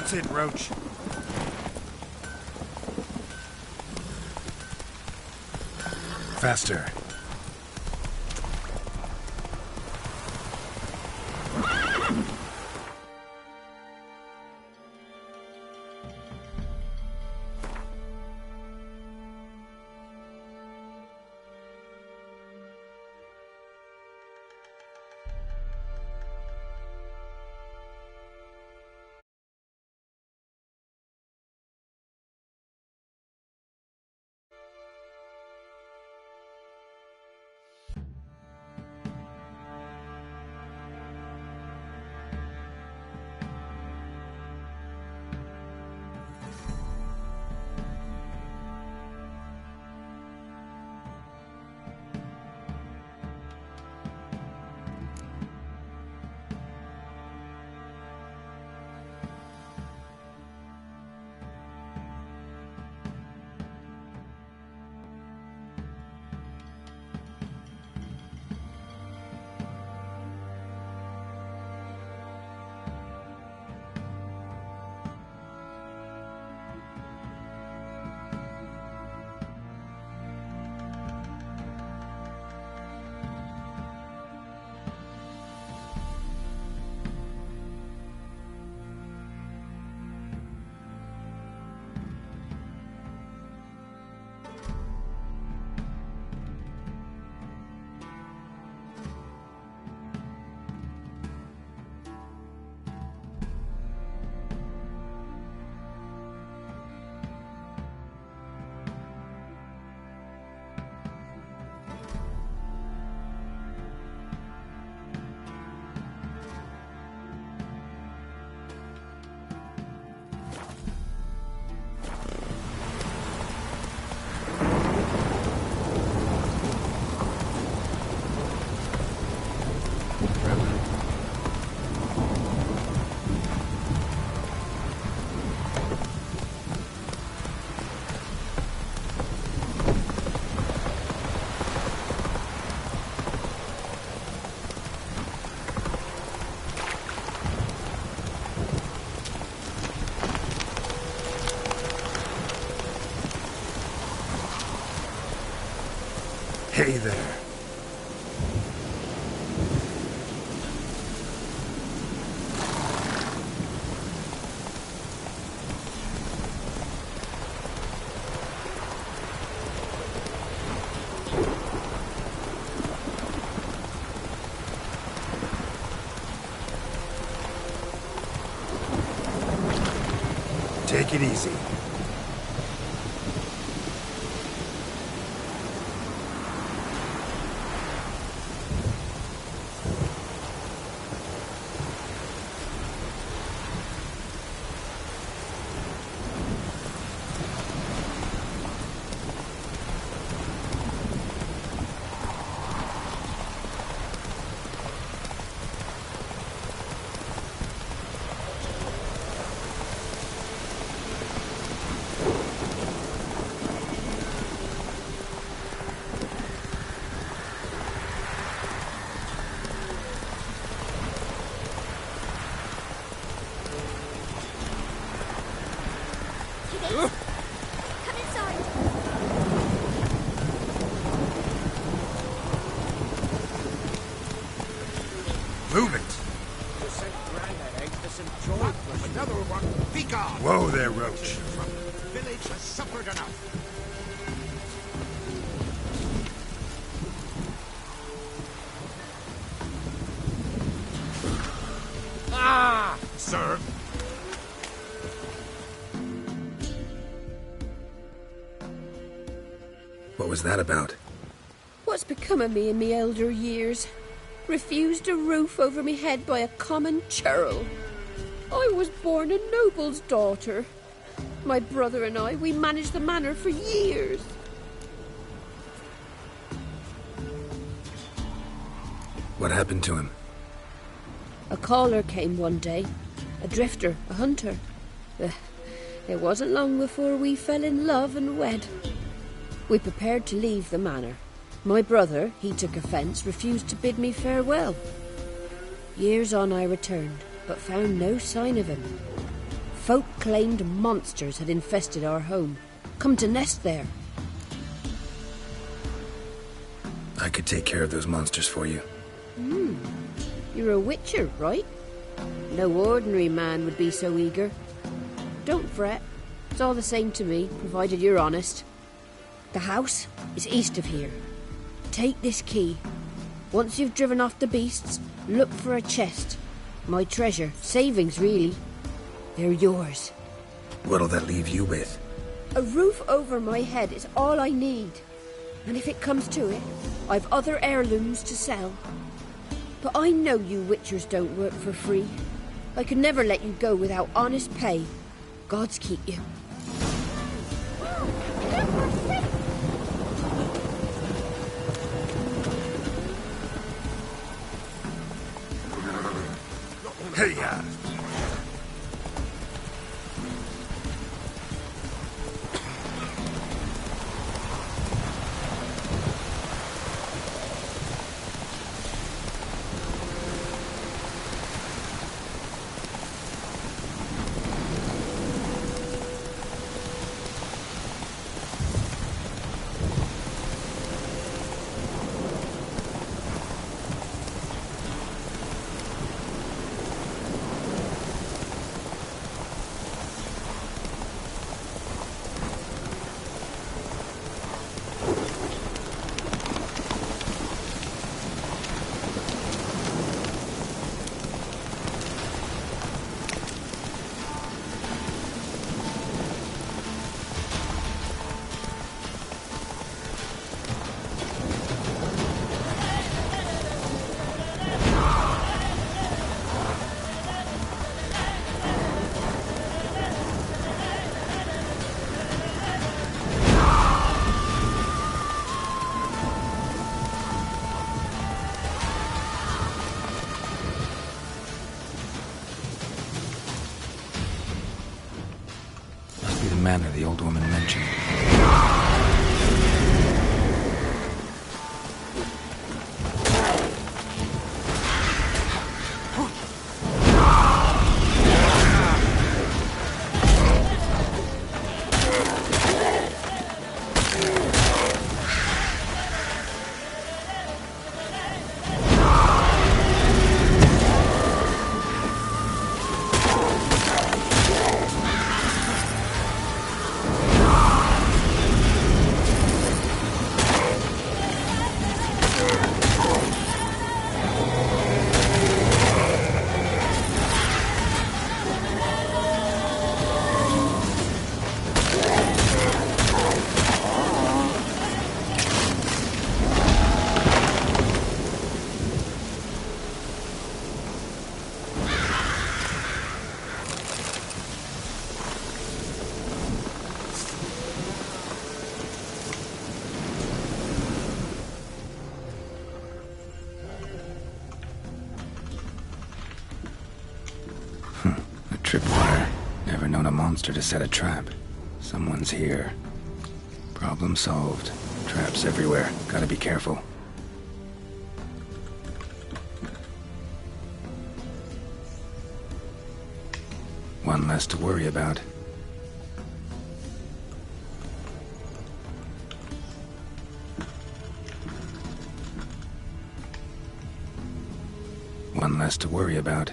That's it, Roach. Faster. Hey there. Take it easy. Come inside. Move it. You sent Grandad eggs to St. George. Another one. Be gone. Whoa there, Roach. The village has suffered enough. Ah! Sir, What was that about? What's become of me in me elder years? Refused a roof over me head by a common churl. I was born a noble's daughter. My brother and I, we managed the manor for years. What happened to him? A caller came one day. A drifter, a hunter. It wasn't long before we fell in love and wed. We prepared to leave the manor. My brother, he took offence, refused to bid me farewell. Years on I returned, but found no sign of him. Folk claimed monsters had infested our home, come to nest there. I could take care of those monsters for you. You're a witcher, right? No ordinary man would be so eager. Don't fret. It's all the same to me, provided you're honest. The house is east of here. Take this key. Once you've driven off the beasts, look for a chest. My treasure. Savings, really. They're yours. What'll that leave you with? A roof over my head is all I need. And if it comes to it, I've other heirlooms to sell. But I know you witchers don't work for free. I could never let you go without honest pay. Gods keep you. Hey-ya! Manor the old woman mentioned. Tripwire. Never known a monster to set a trap. Someone's here. Problem solved. Traps everywhere. Gotta be careful. One less to worry about. One less to worry about.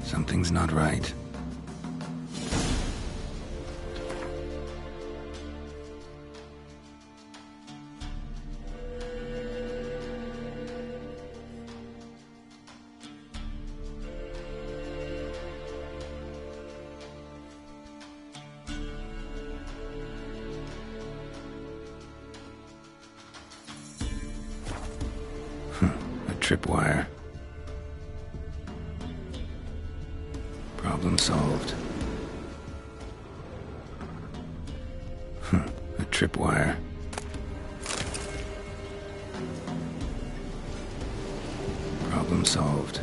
Something's not right. A tripwire. Problem solved. A tripwire. Problem solved.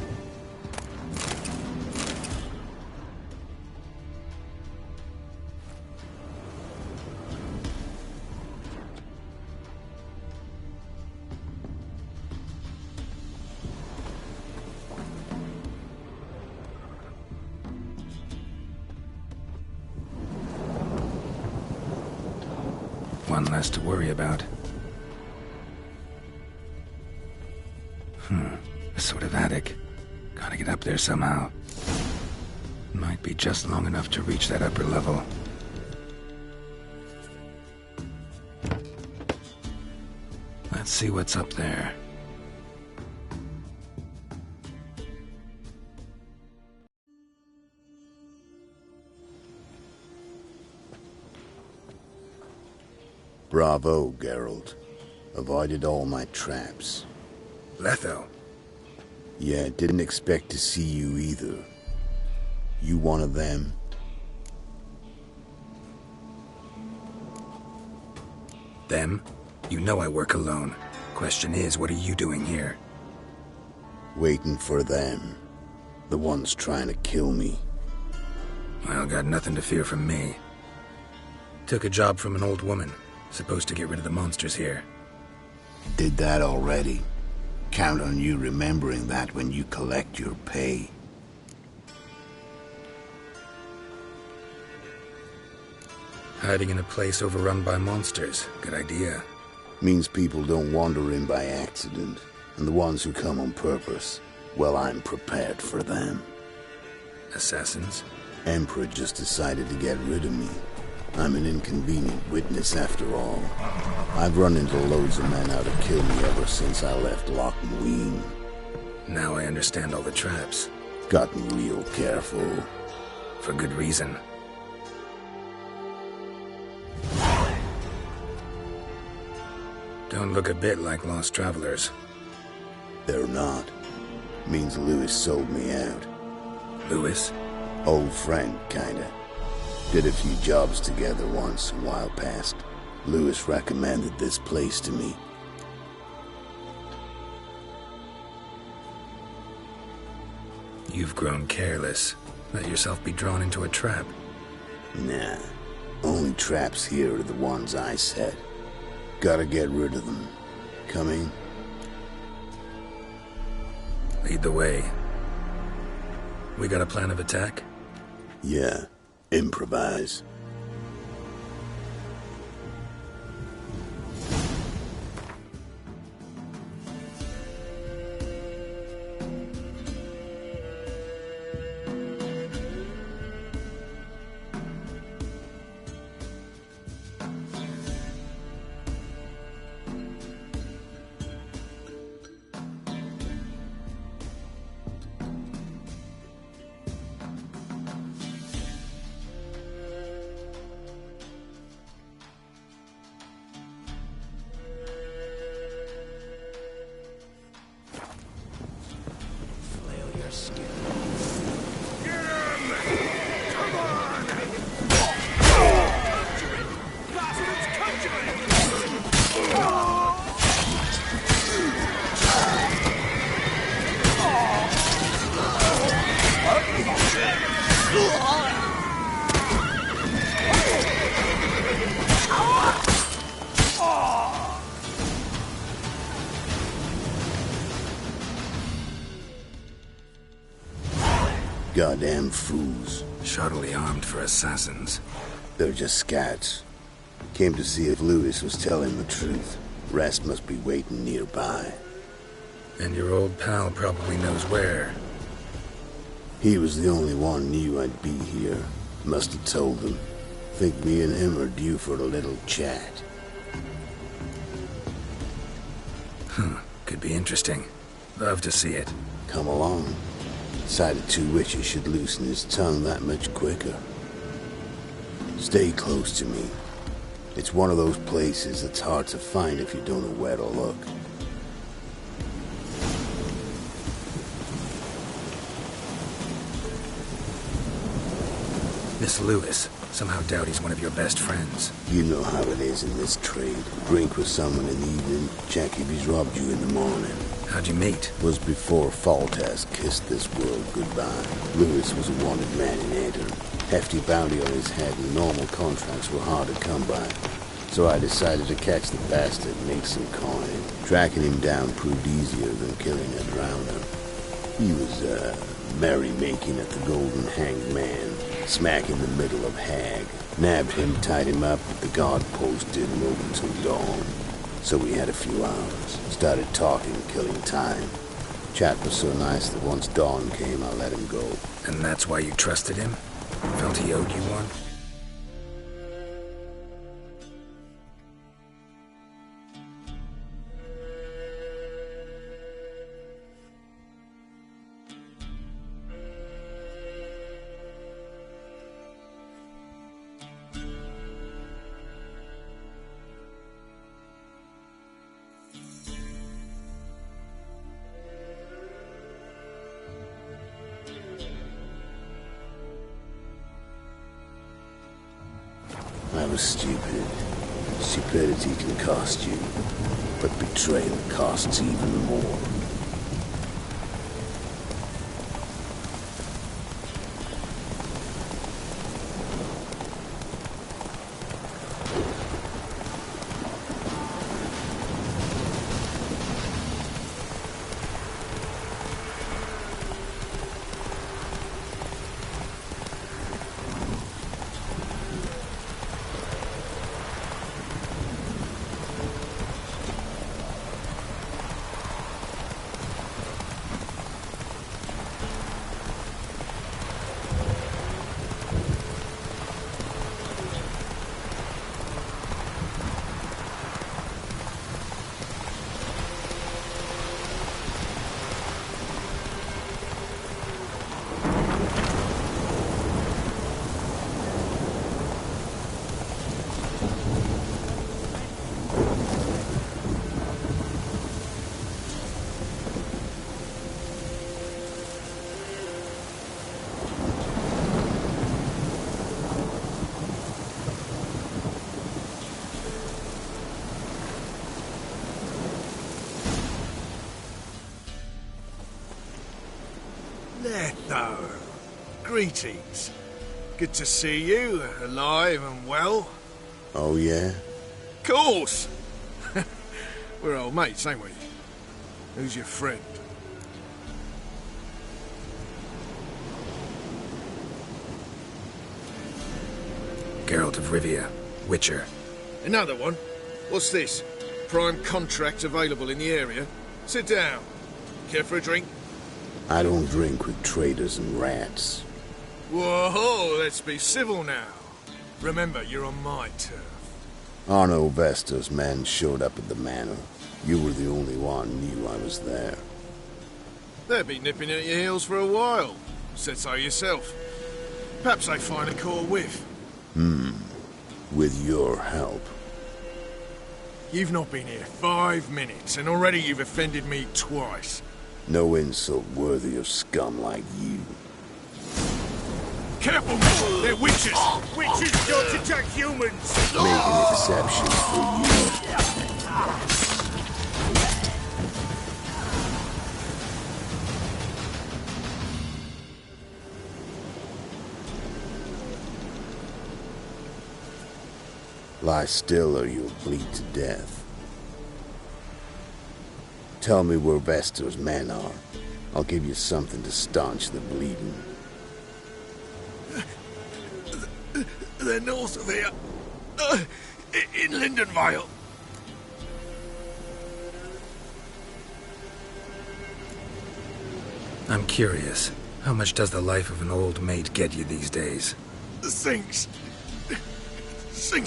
one less to worry about. A sort of attic. Gotta get up there somehow. Might be just long enough to reach that upper level. Let's see what's up there. Bravo, Geralt. Avoided all my traps. Letho. Yeah, didn't expect to see you either. You one of them? Them? You know I work alone. Question is, what are you doing here? Waiting for them. The ones trying to kill me. Well, got nothing to fear from me. Took a job from an old woman. Supposed to get rid of the monsters here. Did that already. Count on you remembering that when you collect your pay. Hiding in a place overrun by monsters. Good idea. Means people don't wander in by accident. And the ones who come on purpose, well, I'm prepared for them. Assassins? Emperor just decided to get rid of me. I'm an inconvenient witness after all. I've run into loads of men out to kill me ever since I left Loch Muin. Now I understand all the traps. Gotten real careful. For good reason. Don't look a bit like lost travelers. They're not. Means Lewis sold me out. Lewis? Old friend, kinda. Did a few jobs together once, a while past. Lewis recommended this place to me. You've grown careless. Let yourself be drawn into a trap. Nah. Only traps here are the ones I set. Gotta get rid of them. Coming? Lead the way. We got a plan of attack? Yeah. Improvise. Goddamn fools. Shoddily armed for assassins. They're just scouts. Came to see if Lewis was telling the truth. Rest must be waiting nearby. And your old pal probably knows where. He was the only one knew I'd be here. Must have told them. Think me and him are due for a little chat. Could be interesting. Love to see it. Come along. Sight of two witches should loosen his tongue that much quicker. Stay close to me. It's one of those places that's hard to find if you don't know where to look. This Lewis. Somehow doubt he's one of your best friends. You know how it is in this trade. Drink with someone in the evening, check if he's robbed you in the morning. How'd you meet? Was before Foltest kissed this world goodbye. Lewis was a wanted man in Aedirn. Hefty bounty on his head and normal contracts were hard to come by. So I decided to catch the bastard and make some coin. Tracking him down proved easier than killing a drowner. He was, merrymaking at the Golden Hanged Man, smack in the middle of Hag. Nabbed him, tied him up, but the guard post didn't open till dawn. So we had a few hours. Started talking, killing time. Chat was so nice that once dawn came, I let him go. And that's why you trusted him? Felt he owed you one? I was stupid. Stupidity can cost you, but betrayal costs even more. Letho. Greetings. Good to see you, alive and well. Oh, yeah? Course! We're old mates, ain't we? Who's your friend? Geralt of Rivia, Witcher. Another one? What's this? Prime contract available in the area? Sit down. Care for a drink? I don't drink with traitors and rats. Whoa, let's be civil now. Remember, you're on my turf. Arno Vestor's men showed up at the manor. You were the only one knew I was there. They'll be nipping at your heels for a while. Said so yourself. Perhaps they find a core whiff. With your help. You've not been here 5 minutes, and already you've offended me twice. No insult worthy of scum like you. Careful, man! They're witches! Witches don't attack humans! Make an exception for you. Lie still or you'll bleed to death. Tell me where Vestor's men are. I'll give you something to staunch the bleeding. They're north of here. In Lindenvale. I'm curious. How much does the life of an old mate get you these days? Things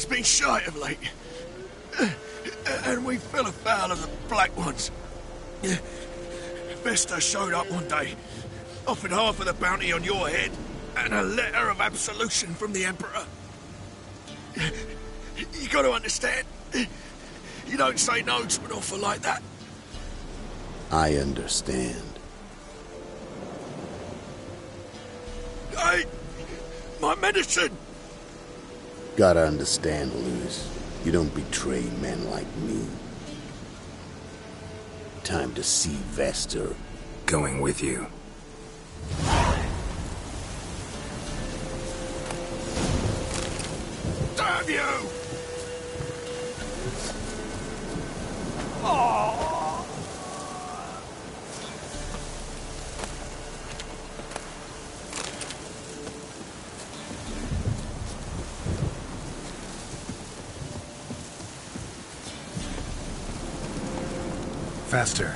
been shy of late. And we fell afoul of the Black Ones. Vestor showed up one day, offered half of the bounty on your head, and a letter of absolution from the Emperor. You got to understand, you don't say no to an offer like that. I understand. Hey, my medicine! Gotta understand, Lewis. You don't betray men like me. Time to see Vestor. Going with you. Damn you! Faster.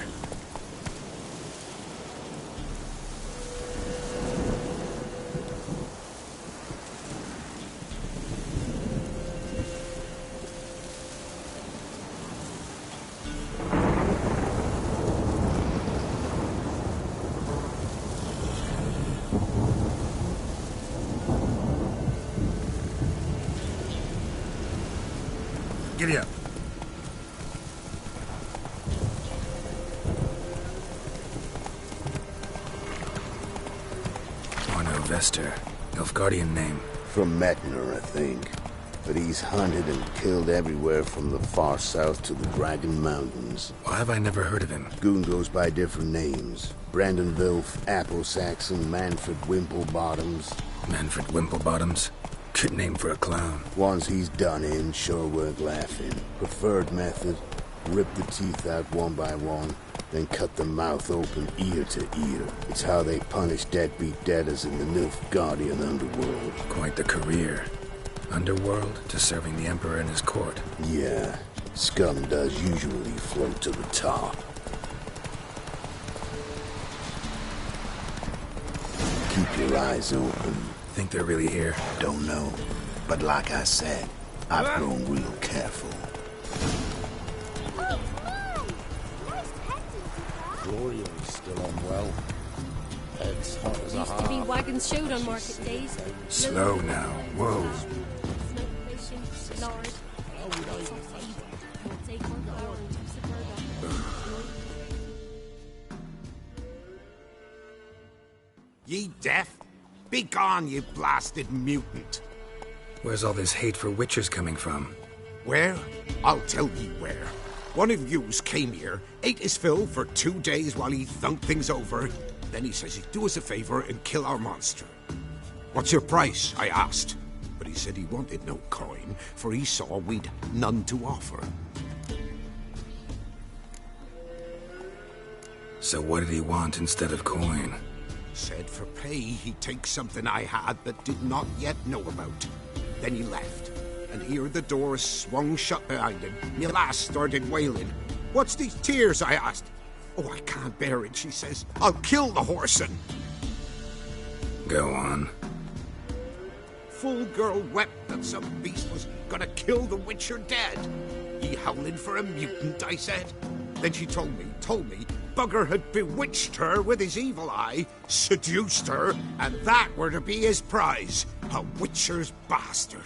Giddy up. Arno Vester. Nilfgaardian name. From Metner, I think. But he's hunted and killed everywhere from the far south to the Dragon Mountains. Why have I never heard of him? Goon goes by different names. Brandon Wilf, Apple Saxon, Manfred Wimplebottoms. Manfred Wimplebottoms? Good name for a clown. Ones he's done in sure worth laughing. Preferred method, rip the teeth out one by one, then cut the mouth open ear to ear. It's how they punish deadbeat debtors in the Nilfgaardian underworld. Quite the career. Underworld to serving the Emperor in his court. Yeah, scum does usually float to the top. Keep your eyes open. Think they're really here? Don't know. But like I said, I've grown real careful. Gloria is still unwell. Head's hot as a Used to be harp. wagons showed on market days. Slow now. Whoa. Lord. Ye deaf? Be gone, you blasted mutant. Where's all this hate for witchers coming from? Where? I'll tell ye where. One of yous came here, ate his fill for 2 days while he thunked things over. Then he says he'd do us a favor and kill our monster. What's your price? I asked. But he said he wanted no coin, for he saw we'd none to offer. So what did he want instead of coin? Said for pay he'd take something I had but did not yet know about. Then he left, and here the door swung shut behind him. Me lass started wailing. What's these tears? I asked. Oh, I can't bear it, she says. I'll kill the whoreson. Go on. Fool girl wept that some beast was gonna kill the witcher dead. Ye howling for a mutant, I said. Then she told me, Bugger had bewitched her with his evil eye, seduced her, and that were to be his prize, a witcher's bastard.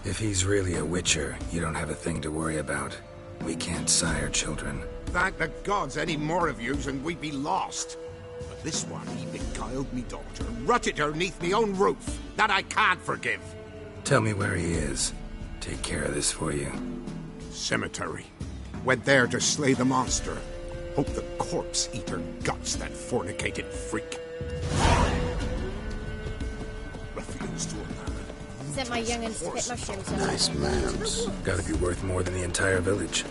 If he's really a witcher, you don't have a thing to worry about. We can't sire children. Thank the gods any more of yous and we'd be lost. But this one, he beguiled me daughter, rutted her neath me own roof. That I can't forgive. Tell me where he is. Take care of this for you. Cemetery. Went there to slay the monster. Hope the corpse eat her guts, that fornicated freak. Ruffians to a man. Sent my young'uns to pick mushrooms up. Nice mounts. Gotta be worth more than the entire village.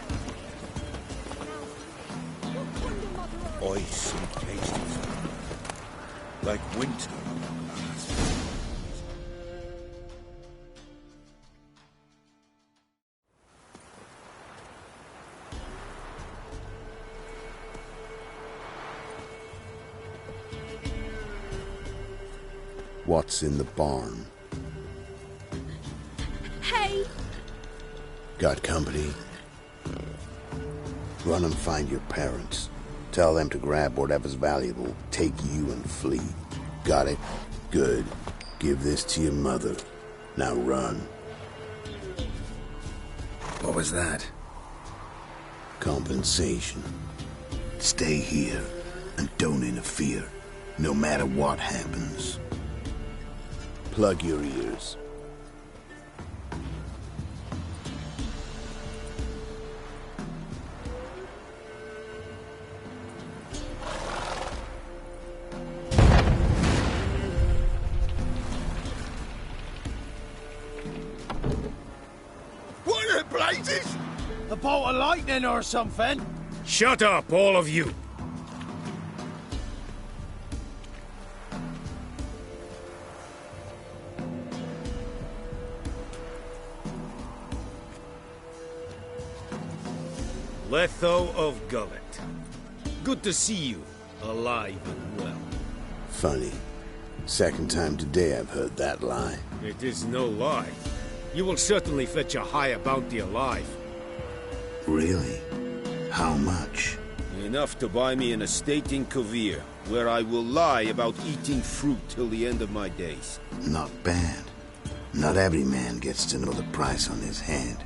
Ice and tasty, like winter. What's in the barn? Hey! Got company? Run and find your parents. Tell them to grab whatever's valuable, take you and flee. Got it? Good. Give this to your mother. Now run. What was that? Compensation. Stay here and don't interfere, no matter what happens. Plug your ears. What the blazes? A bolt of lightning or something? Shut up, all of you. Letho of Gullet. Good to see you, alive and well. Funny. Second time today I've heard that lie. It is no lie. You will certainly fetch a higher bounty alive. Really? How much? Enough to buy me an estate in Kovir, where I will lie about eating fruit till the end of my days. Not bad. Not every man gets to know the price on his head.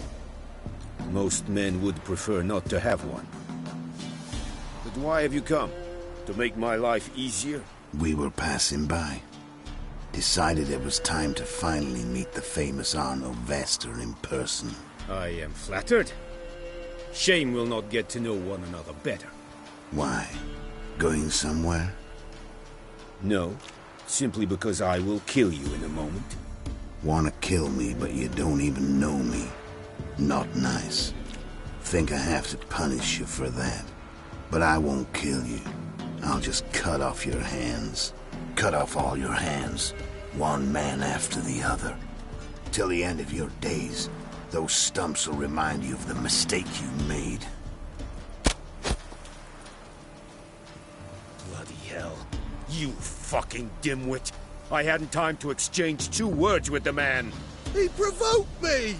Most men would prefer not to have one. But why have you come? To make my life easier? We were passing by. Decided it was time to finally meet the famous Arno Vester in person. I am flattered. Shame we'll not get to know one another better. Why? Going somewhere? No, simply because I will kill you in a moment. Wanna kill me, but you don't even know me. Not nice. Think I have to punish you for that. But I won't kill you. I'll just cut off your hands. Cut off all your hands. One man after the other. Till the end of your days, those stumps will remind you of the mistake you made. Bloody hell. You fucking dimwit. I hadn't time to exchange 2 words with the man. He provoked me!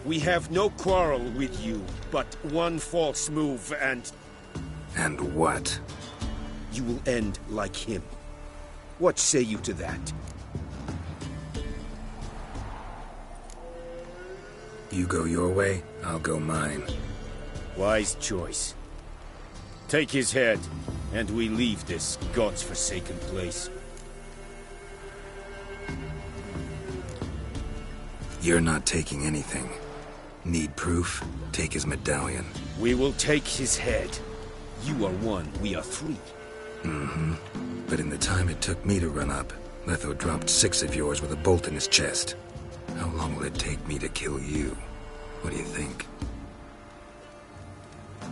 We have no quarrel with you, but one false move and... And what? you will end like him. What say you to that? You go your way, I'll go mine. Wise choice. Take his head, and we leave this God's forsaken place. You're not taking anything. Need proof? Take his medallion. We will take his head. You are one, we are 3. Mm-hmm. But in the time it took me to run up, Letho dropped 6 of yours with a bolt in his chest. How long will it take me to kill you? What do you think?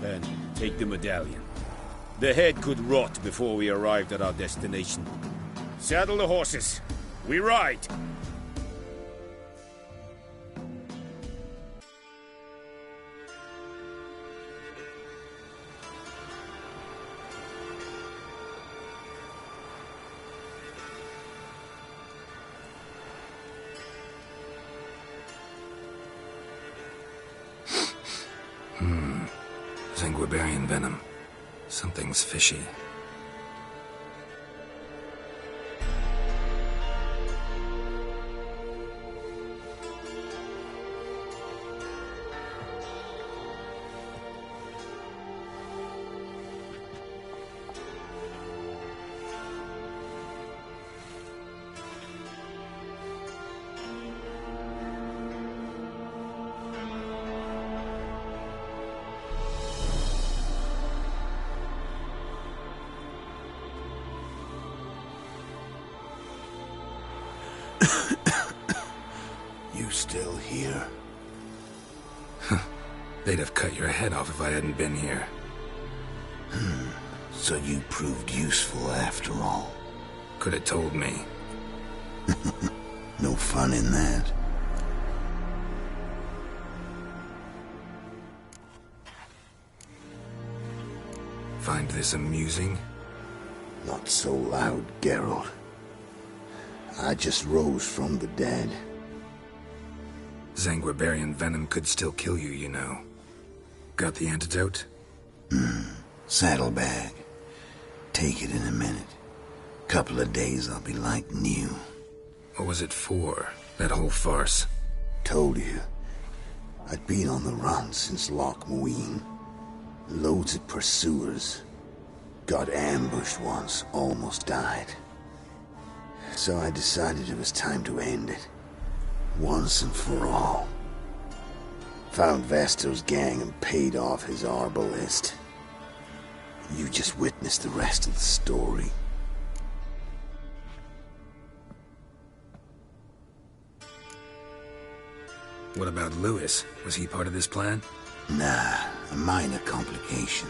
Then, take the medallion. The head could rot before we arrived at our destination. Saddle the horses. We ride! Zanguibarian venom. Something's fishy. You still here? They'd have cut your head off if I hadn't been here. So you proved useful after all. Could have told me. No fun in that. Find this amusing? Not so loud, Geralt. I just rose from the dead. Zanguibarian venom could still kill you, you know. Got the antidote? Saddlebag. Take it in a minute. Couple of days I'll be like new. What was it for, that whole farce? Told you. I'd been on the run since Loch Muin. Loads of pursuers. Got ambushed once, almost died. So I decided it was time to end it. Once and for all. Found Vester's gang and paid off his arbalist. You just witnessed the rest of the story. What about Lewis? Was he part of this plan? Nah, a minor complication.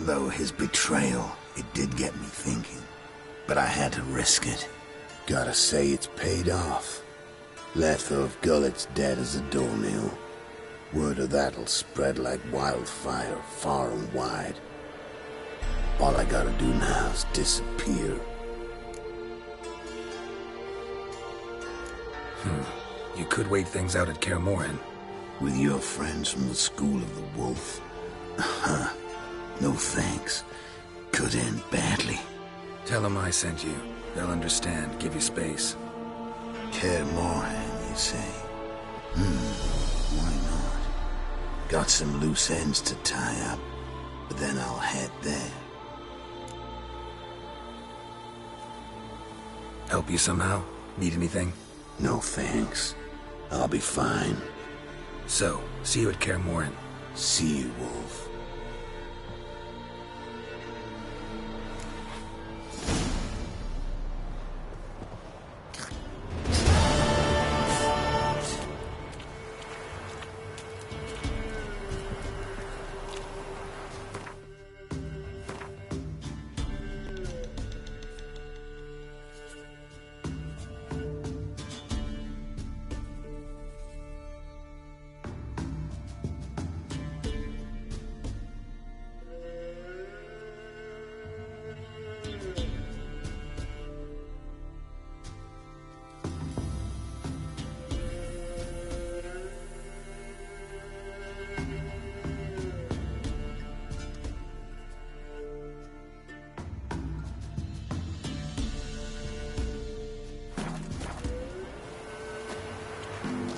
Though his betrayal, it did get me thinking. But I had to risk it. Gotta say it's paid off. Letho of Gullet's dead as a doornail. Word of that'll spread like wildfire far and wide. All I gotta do now is disappear. You could wait things out at Kaer Morhen. With your friends from the School of the Wolf? No thanks. Could end badly. Tell them I sent you. They'll understand, give you space. Kaer Morhen, you say? Why not? Got some loose ends to tie up, but then I'll head there. Help you somehow? Need anything? No thanks. I'll be fine. So, see you at Kaer Morhen. See you, Wolf.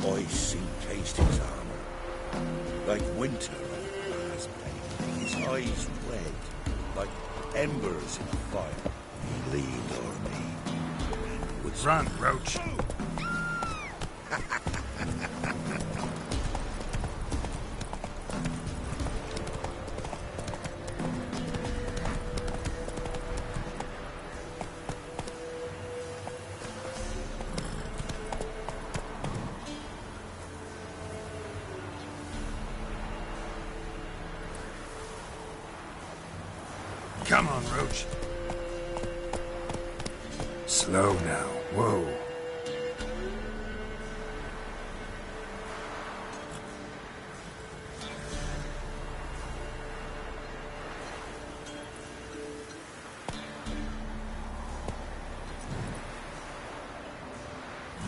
I see Hastings' armor, like winter on glass pane. His eyes red, like embers in a fire. He leaned on me. With Run, Roach. Come on, Roach. Slow now. Whoa.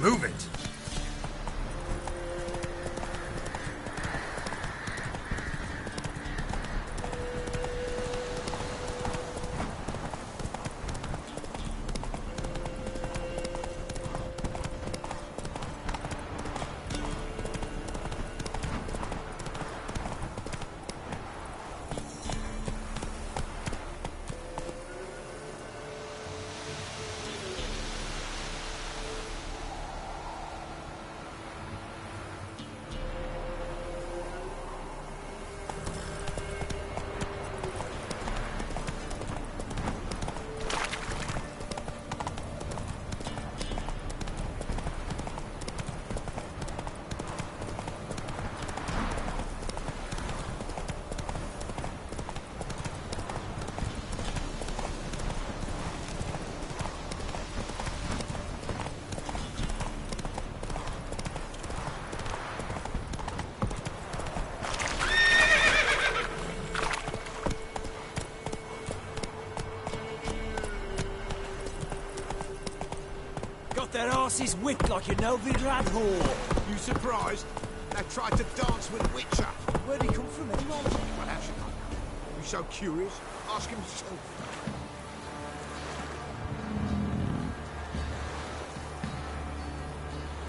Move it. That arse is whipped like a Novigrad whore. You surprised? They tried to dance with Witcher. Where'd he come from anyway? Well, how should I know? You so curious? Ask him yourself.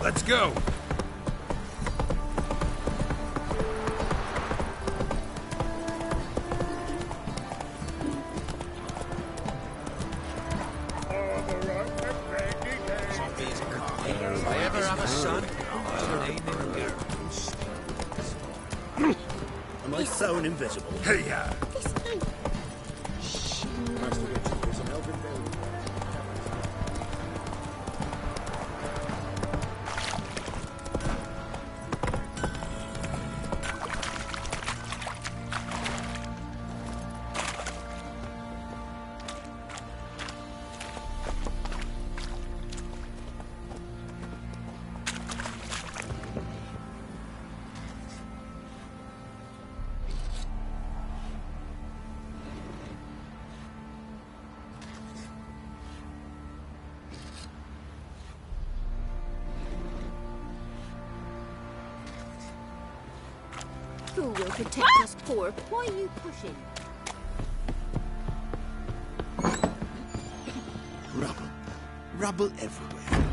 Let's go. If I ever have a son, I'll name him Garrett. Am I so invisible? Hey, yeah. will protect us poor. Why are you pushing? Rubble. Rubble everywhere.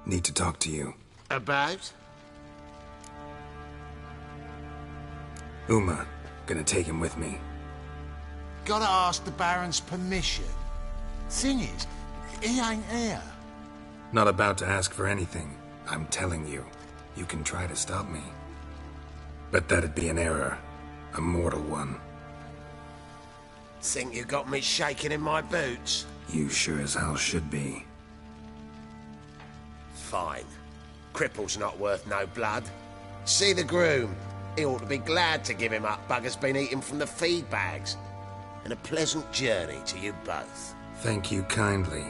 Need to talk to you. About? Uma. Gonna take him with me. Gotta ask the Baron's permission. Thing is, he ain't here. Not about to ask for anything. I'm telling you. You can try to stop me. But that'd be an error. A mortal one. Think you got me shaking in my boots? You sure as hell should be. Fine. Cripple's not worth no blood. See the groom. He ought to be glad to give him up. Bugger's been eating from the feed bags. And a pleasant journey to you both. Thank you kindly.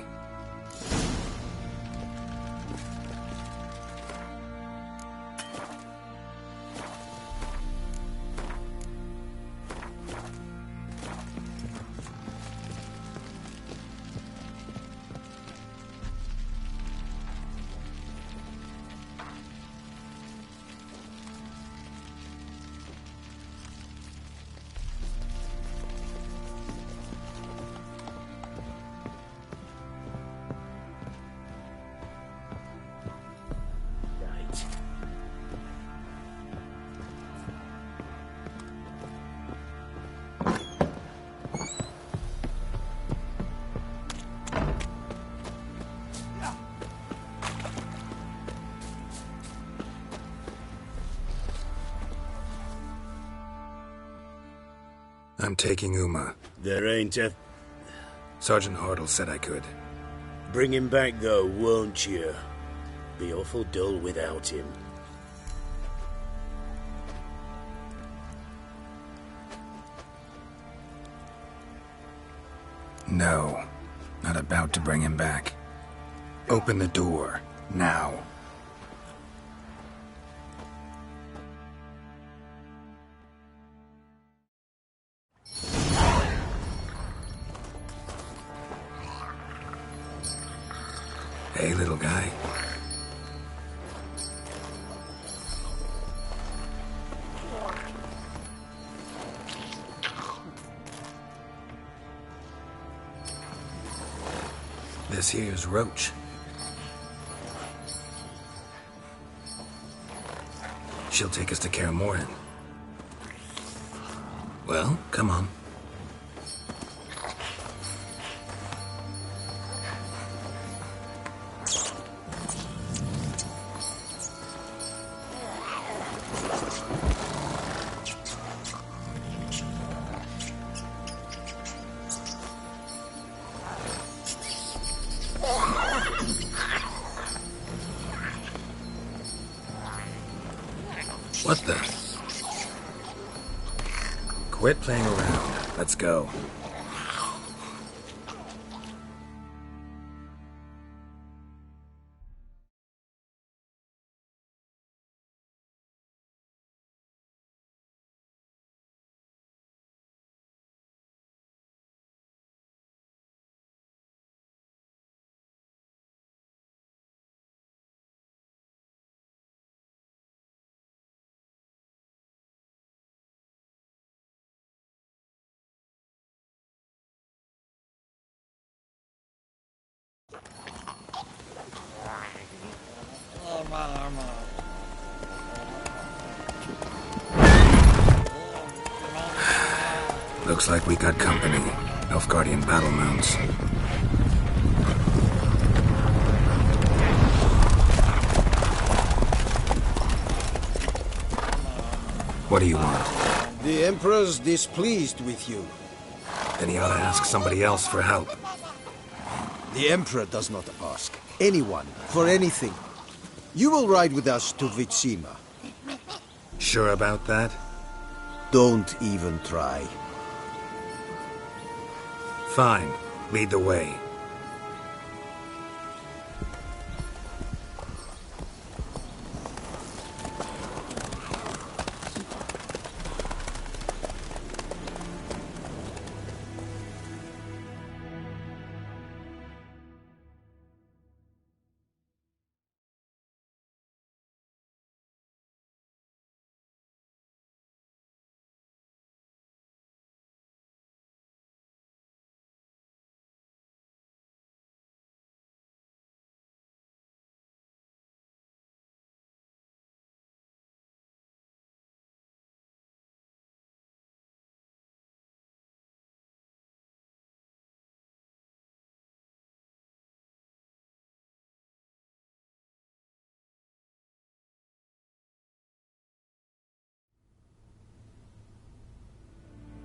I'm taking Uma. There ain't a... Sergeant Hartle said I could. Bring him back, though, won't you? Be awful dull without him. No. Not about to bring him back. Open the door. Now. Hey, little guy. This here's Roach. She'll take us to Kaer Morhen. Well, come on. What the? Quit playing around. Let's go. Looks like we got company. Nilfgaardian battle mounts. What do you want? The Emperor's displeased with you. Then he ought to ask somebody else for help. The Emperor does not ask anyone for anything. You will ride with us to Vitsima. Sure about that? Don't even try. Fine. Lead the way.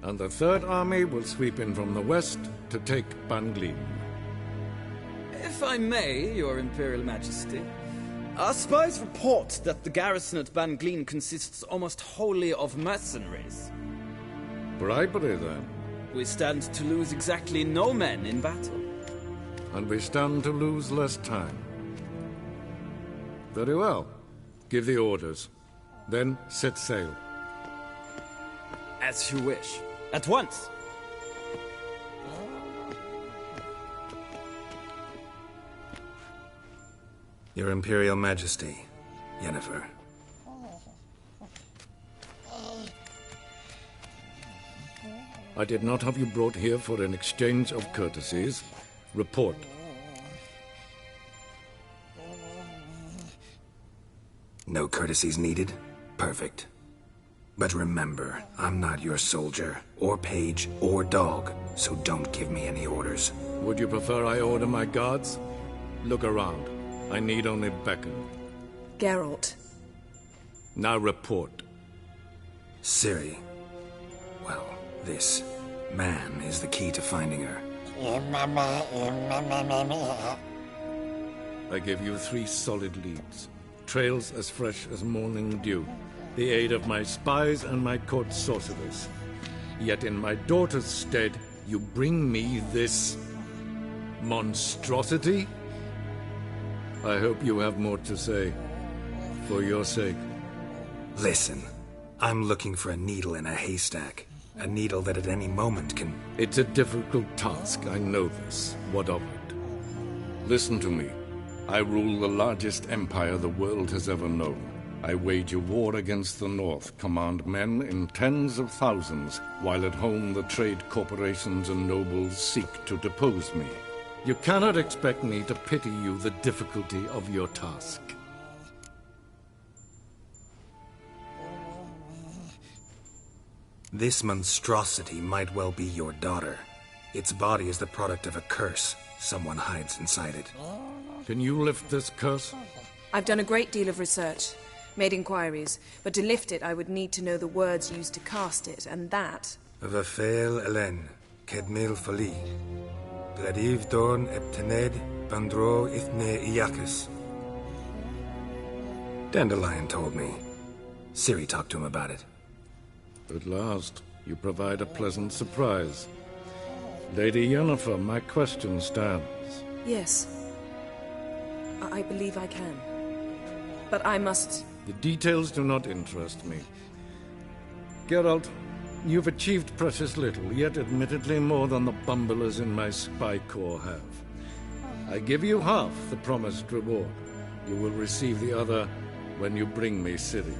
And the Third Army will sweep in from the west to take Banglin. If I may, Your Imperial Majesty, our spies report that the garrison at Banglin consists almost wholly of mercenaries. Bribery, then. We stand to lose exactly no men in battle. And we stand to lose less time. Very well. Give the orders. Then set sail. As you wish. At once! Your Imperial Majesty, Yennefer. I did not have you brought here for an exchange of courtesies. Report. No courtesies needed? Perfect. But remember, I'm not your soldier, or page, or dog, so don't give me any orders. Would you prefer I order my guards? Look around. I need only beckon. Geralt. Now report. Ciri. Well, this man is the key to finding her. I give you 3 solid leads. Trails as fresh as morning dew. The aid of my spies and my court sorcerers. Yet in my daughter's stead, you bring me this monstrosity? I hope you have more to say. For your sake. Listen, I'm looking for a needle in a haystack. A needle that at any moment can... It's a difficult task, I know this. What of it? Listen to me. I rule the largest empire the world has ever known. I wage a war against the North, command men in tens of thousands, while at home the trade corporations and nobles seek to depose me. You cannot expect me to pity you the difficulty of your task. This monstrosity might well be your daughter. Its body is the product of a curse. Someone hides inside it. Can you lift this curse? I've done a great deal of research, made inquiries, but to lift it I would need to know the words used to cast it, and that... Vafael Elen, Kedmil Fali, Bladiv Dorn Eptened, Bandro Ithne Iakis. Dandelion told me. Ciri talked to him about it. At last, you provide a pleasant surprise. Lady Yennefer, my question stands. Yes. I believe I can. But I must... The details do not interest me. Geralt, you've achieved precious little, yet admittedly more than the bumblers in my spy corps have. I give you half the promised reward. You will receive the other when you bring me Ciri.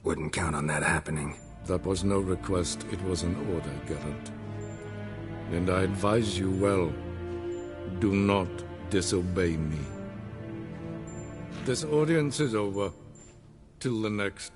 Wouldn't count on that happening. That was no request, it was an order, Geralt. And I advise you well, do not disobey me. This audience is over. Till the next.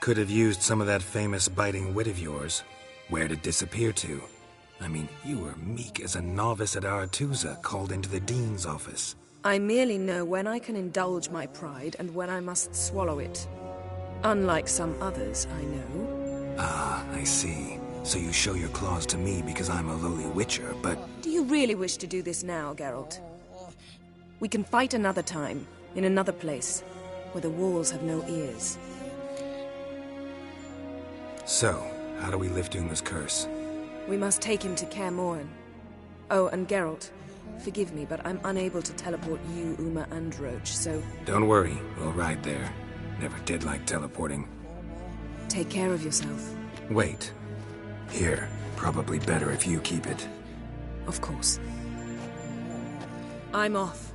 Could have used some of that famous biting wit of yours. Where'd it disappear to? I mean, you were meek as a novice at Aretuza, called into the Dean's office. I merely know when I can indulge my pride and when I must swallow it. Unlike some others, I know. Ah, I see. So you show your claws to me because I'm a lowly witcher, but... Do you really wish to do this now, Geralt? We can fight another time, in another place, where the walls have no ears. So, how do we lift Uma's curse? We must take him to Kaer Morhen. Oh, and Geralt, forgive me, but I'm unable to teleport you, Uma, and Roach, so... Don't worry, we'll ride there. Never did like teleporting. Take care of yourself. Wait. Here, probably better if you keep it. Of course. I'm off.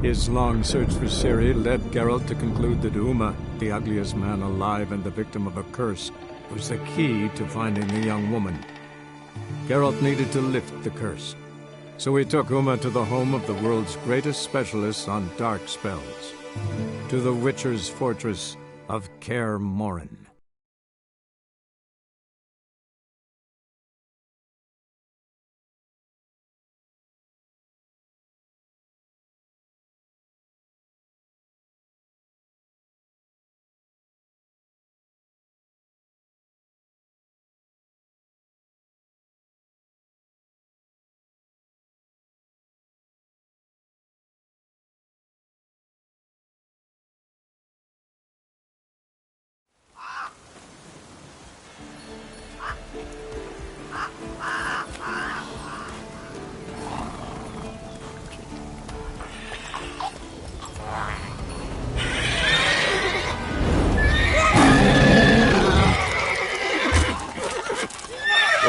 His long search for Ciri led Geralt to conclude that Uma, the ugliest man alive and the victim of a curse, was the key to finding the young woman. Geralt needed to lift the curse. So he took Uma to the home of the world's greatest specialists on dark spells. To the Witcher's fortress of Kaer Morhen.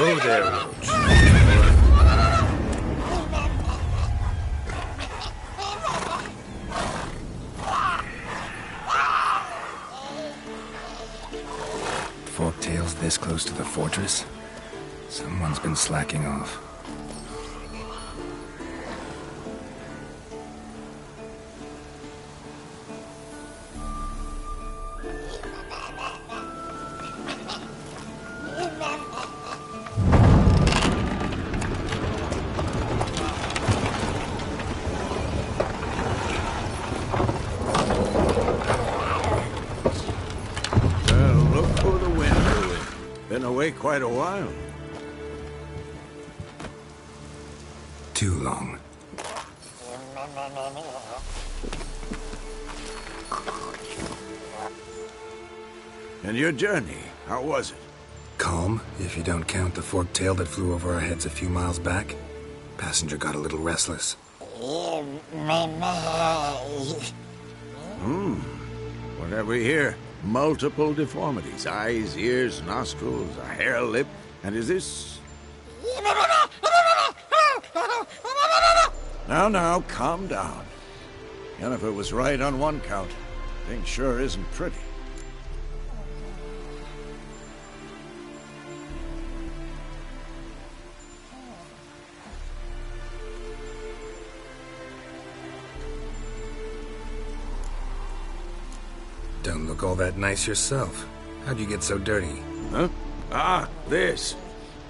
Oh, there, Roach. Forktail's this close to the fortress? Someone's been slacking off. Been away quite a while. Too long. And your journey, how was it? Calm, if you don't count the forktail that flew over our heads a few miles back. Passenger got a little restless. What have we here? Multiple deformities. Eyes, ears, nostrils, a hair lip. And is this... Now, calm down. Yennefer was right on one count. Thing sure isn't pretty. Don't look all that nice yourself. How'd you get so dirty? Huh? Ah, this.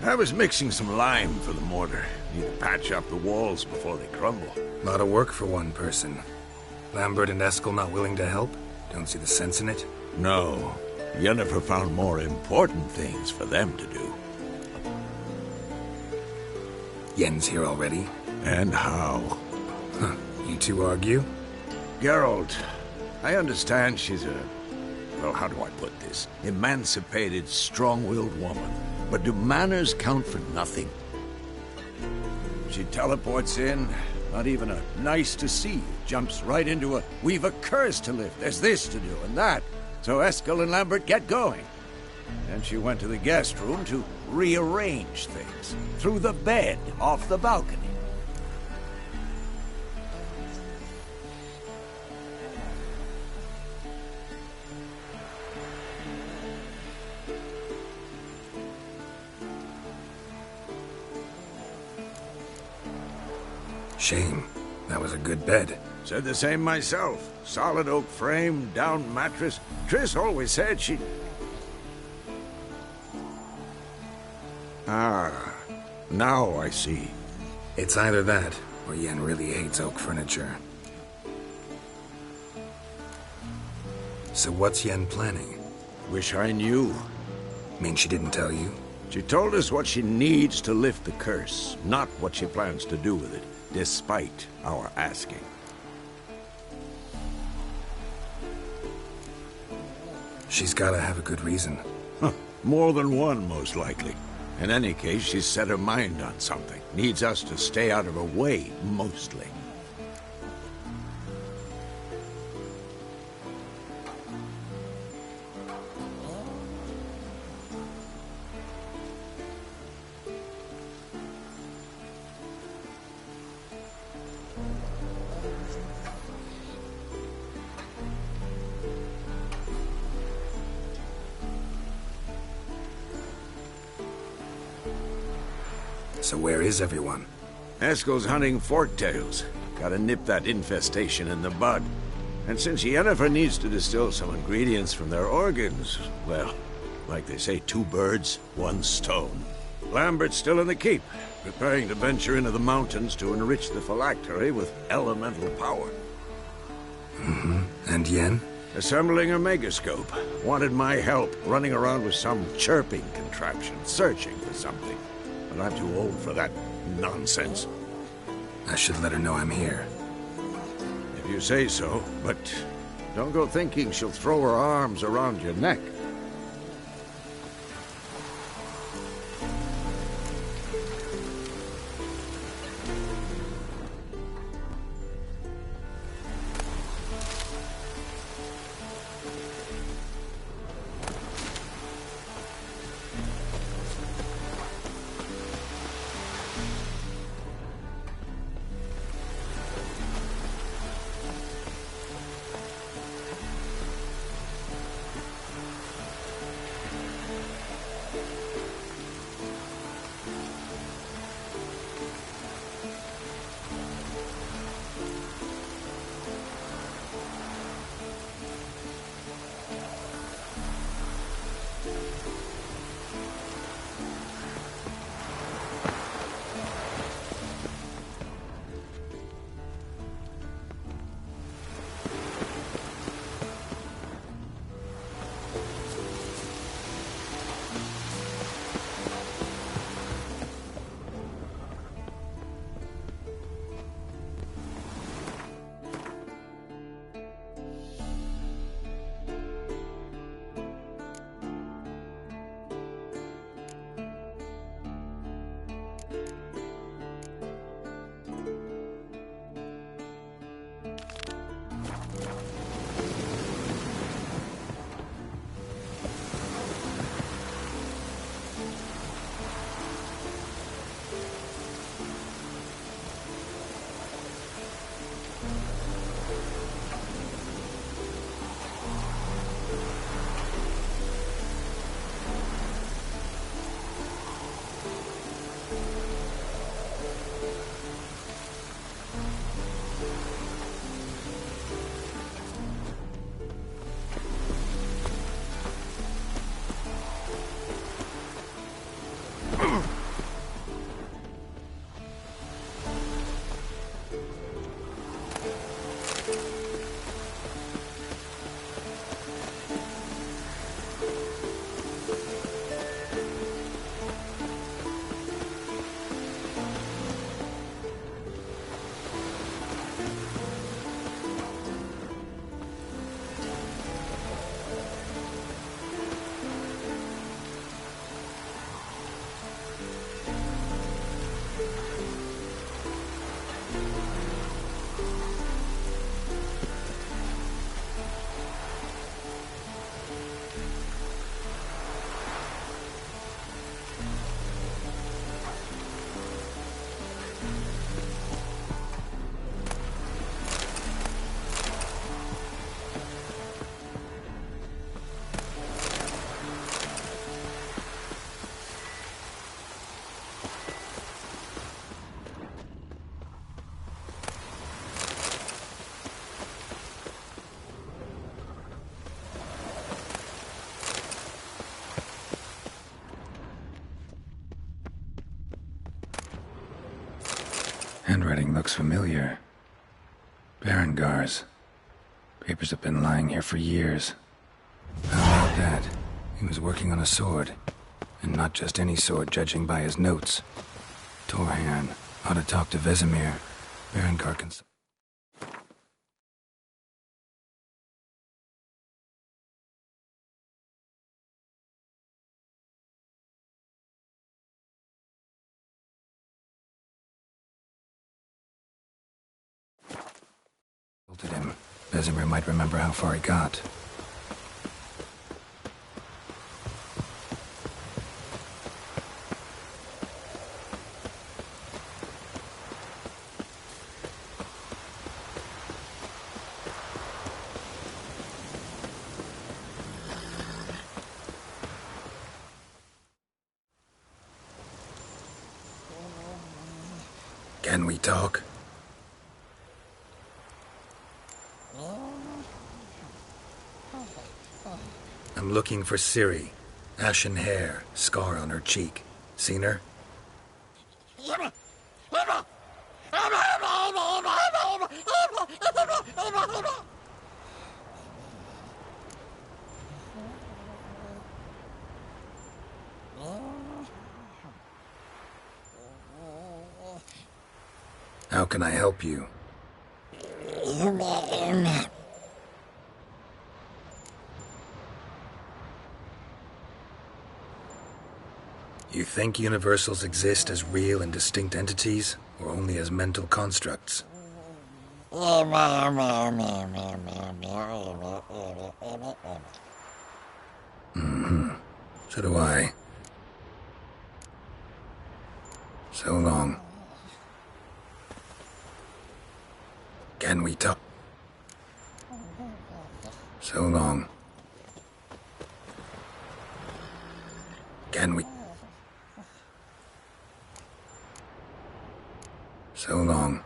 I was mixing some lime for the mortar. Need to patch up the walls before they crumble. Lot of work for one person. Lambert and Eskel not willing to help? Don't see the sense in it? No. Yennefer found more important things for them to do. Yen's here already? And how? Huh. You two argue? Geralt, I understand she's a... well, how do I put this? Emancipated, strong-willed woman. But do manners count for nothing? She teleports in, not even a nice to see you. Jumps right into a, we've a curse to lift, there's this to do and that. So Eskel and Lambert get going. Then she went to the guest room to rearrange things. Through the bed, off the balcony. Shame. That was a good bed. Said the same myself. Solid oak frame, down mattress. Triss always said she'd... Ah, now I see. It's either that, or Yen really hates oak furniture. So what's Yen planning? Wish I knew. Mean she didn't tell you? She told us what she needs to lift the curse, not what she plans to do with it, despite our asking. She's gotta have a good reason. Huh. More than one, most likely. In any case, she's set her mind on something. Needs us to stay out of her way, mostly. So where is everyone? Eskel's hunting forktails. Gotta nip that infestation in the bud. And since Yennefer needs to distill some ingredients from their organs, well, like they say, 2 birds, 1 stone. Lambert's still in the keep, preparing to venture into the mountains to enrich the phylactery with elemental power. Mm-hmm. And Yen? Assembling a megascope. Wanted my help running around with some chirping contraption, searching for something. But I'm too old for that nonsense. I should let her know I'm here. If you say so, but don't go thinking she'll throw her arms around your neck. Handwriting looks familiar. Berengar's. Papers have been lying here for years. How about that? He was working on a sword. And not just any sword, judging by his notes. Torhan ought to talk to Vesemir. Berengar can... him. Vesemir might remember how far he got. Can we talk? I'm looking for Ciri. Ashen hair, scar on her cheek. Seen her? How can I help you? You think universals exist as real and distinct entities, or only as mental constructs? Mm-hmm. So do I. So long. Can we talk? So long. Can we? So long.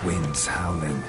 Winds howling.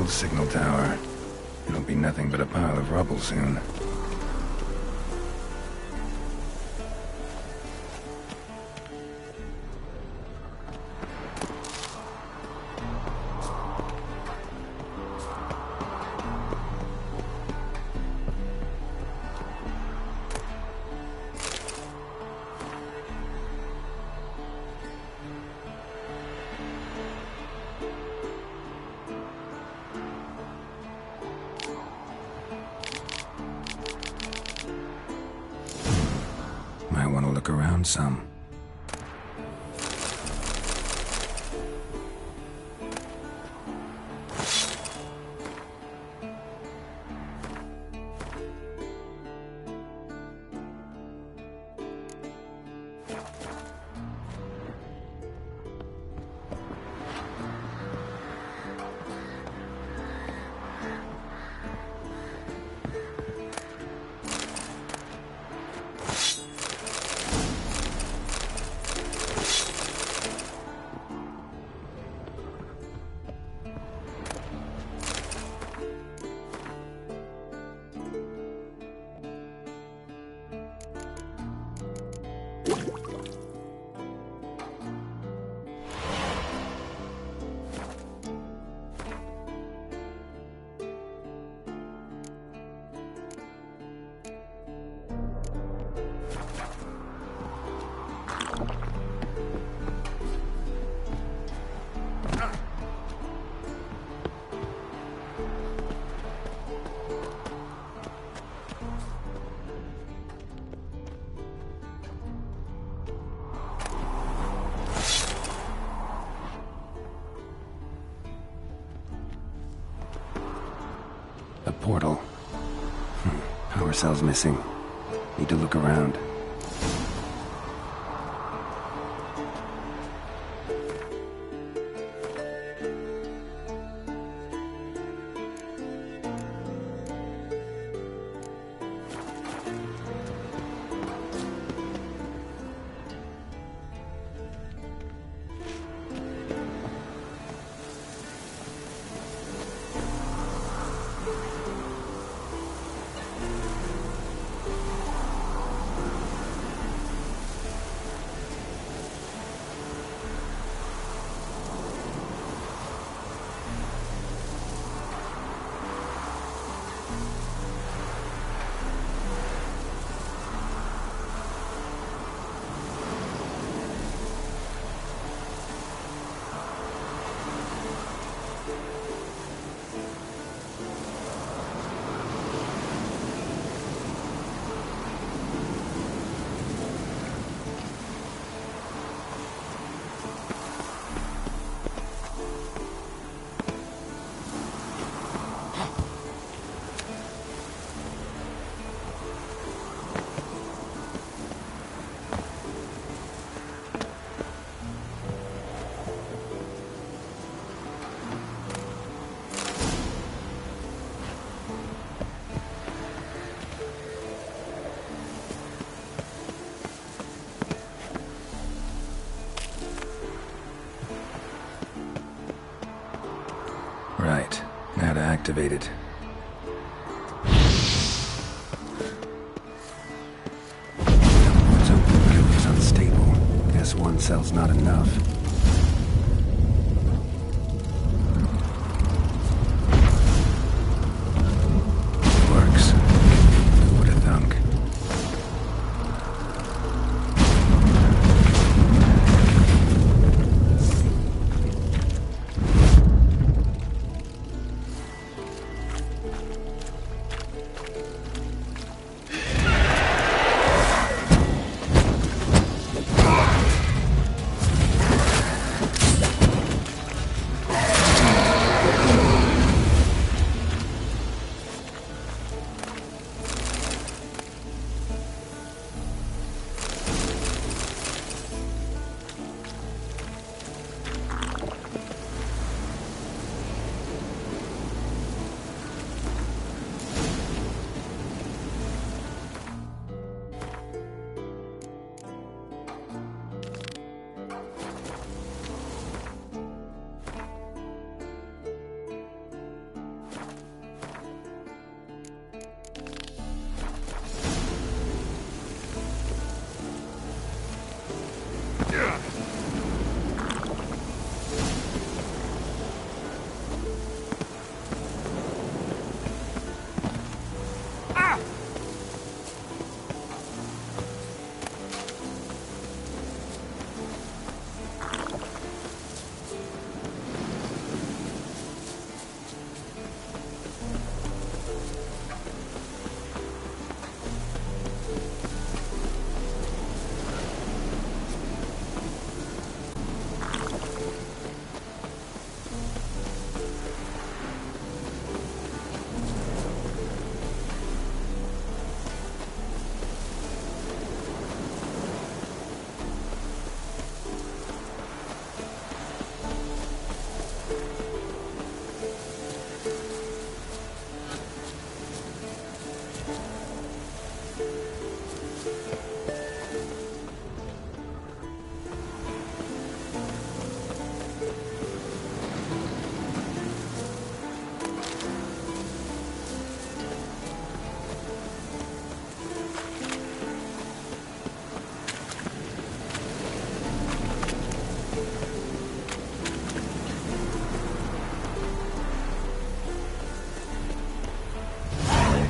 old signal tower. It'll be nothing but a pile of rubble soon. Might want to look around some. The portal. Power cell's missing. Need to look around. Right. Now to activate it. Teleport's open, but it looks unstable. Guess one cell's not enough. Works. Who would have thunk?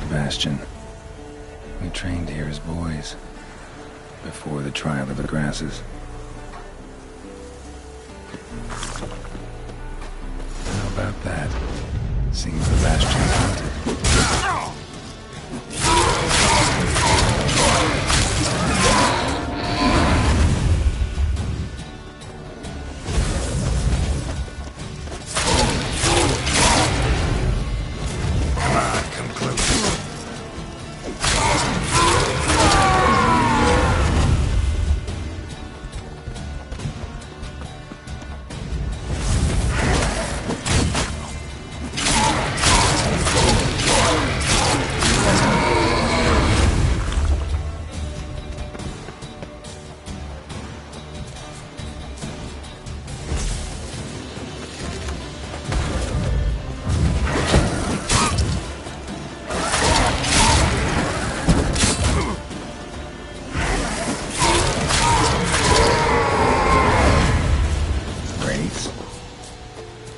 Bastion. We trained here as boys, before the trial of the grasses. How about that? Seems the Bastion's haunted.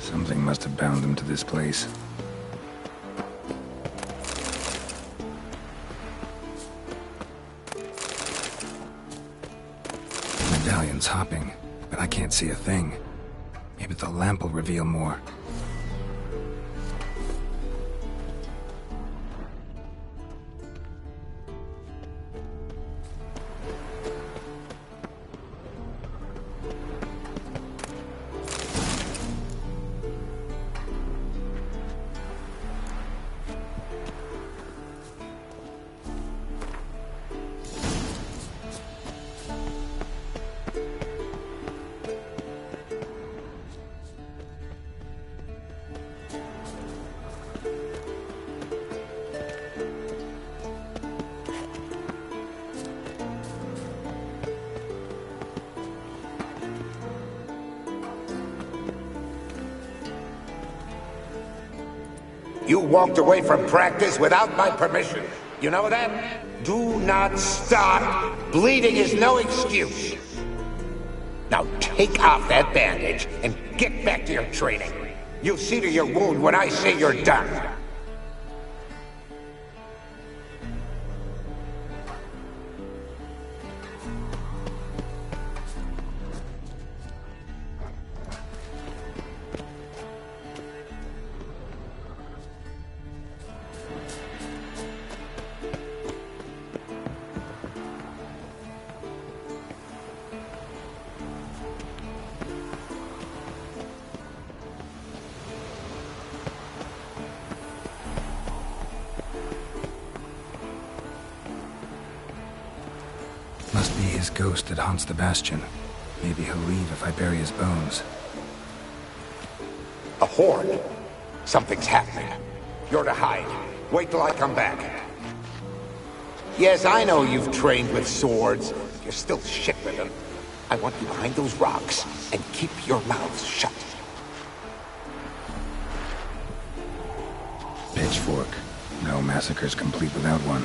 Something must have bound them to this place. Medallion's hopping, but I can't see a thing. Maybe the lamp will reveal more. You walked away from practice without my permission. You know that? Do not stop. Bleeding is no excuse. Now take off that bandage and get back to your training. You'll see to your wound when I say you're done. Must be his ghost that haunts the Bastion. Maybe he'll leave if I bury his bones. A horde. Something's happening. You're to hide. Wait till I come back. Yes, I know you've trained with swords. You're still shit with them. I want you behind those rocks and keep your mouths shut. Pitchfork. No massacre's complete without one.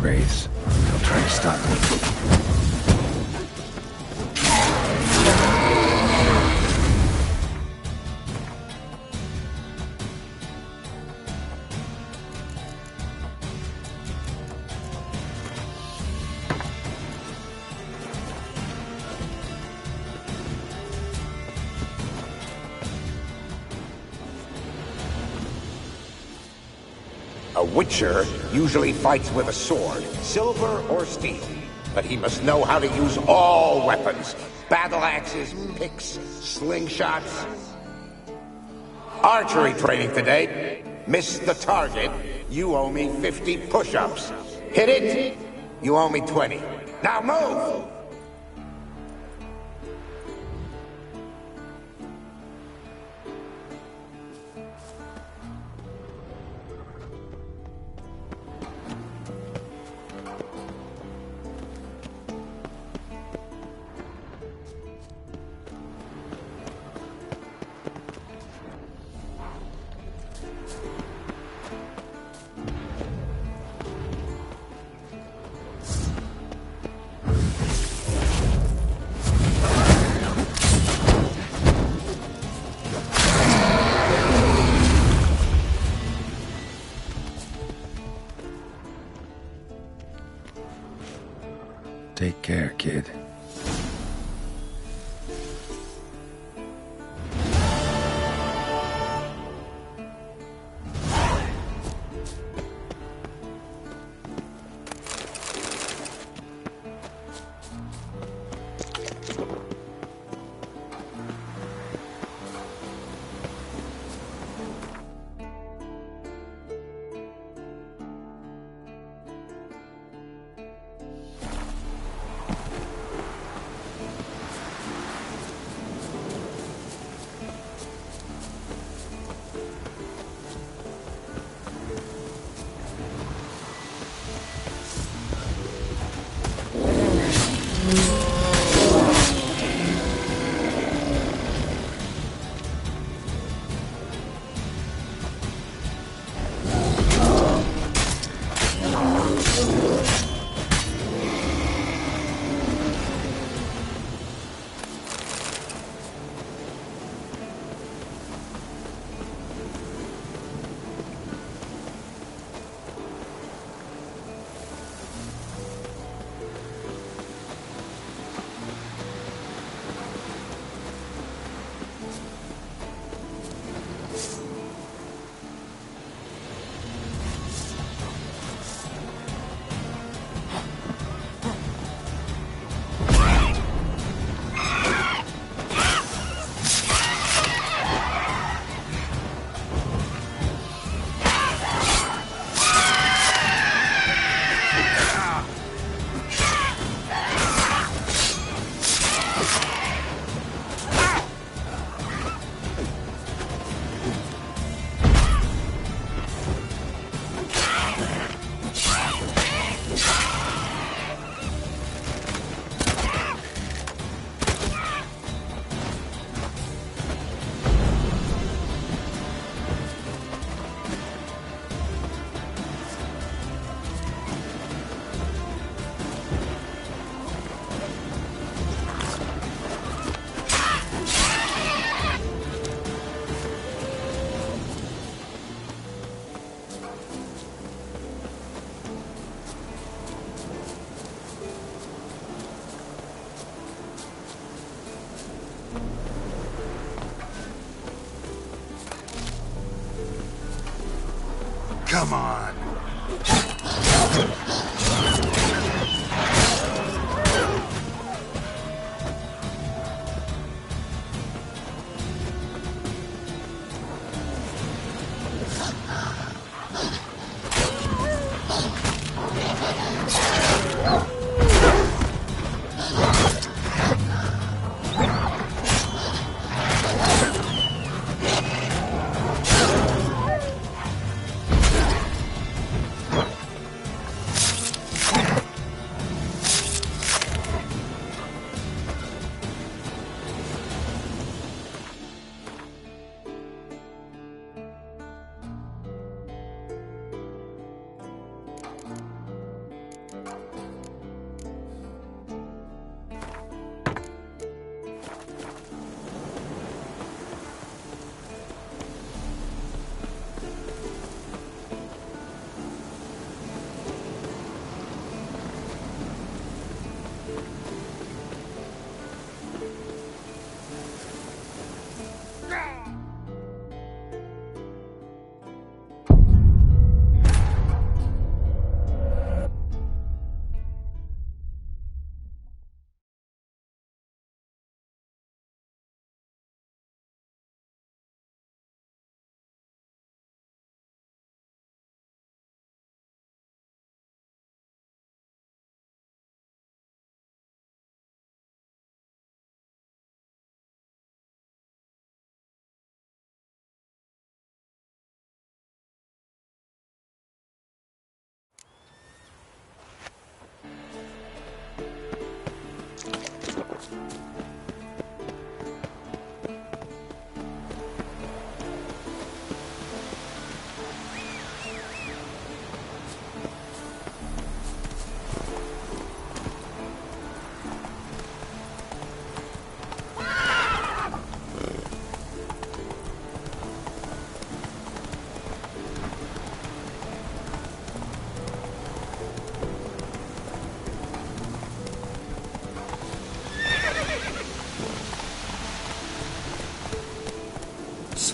Wraiths. They'll try to stop me. A Witcher usually fights with a sword, silver or steel. But he must know how to use all weapons. Battle axes, picks, slingshots. Archery training today. Miss the target, you owe me 50 push-ups. Hit it, you owe me 20. Now move! Take care, kid. Come on.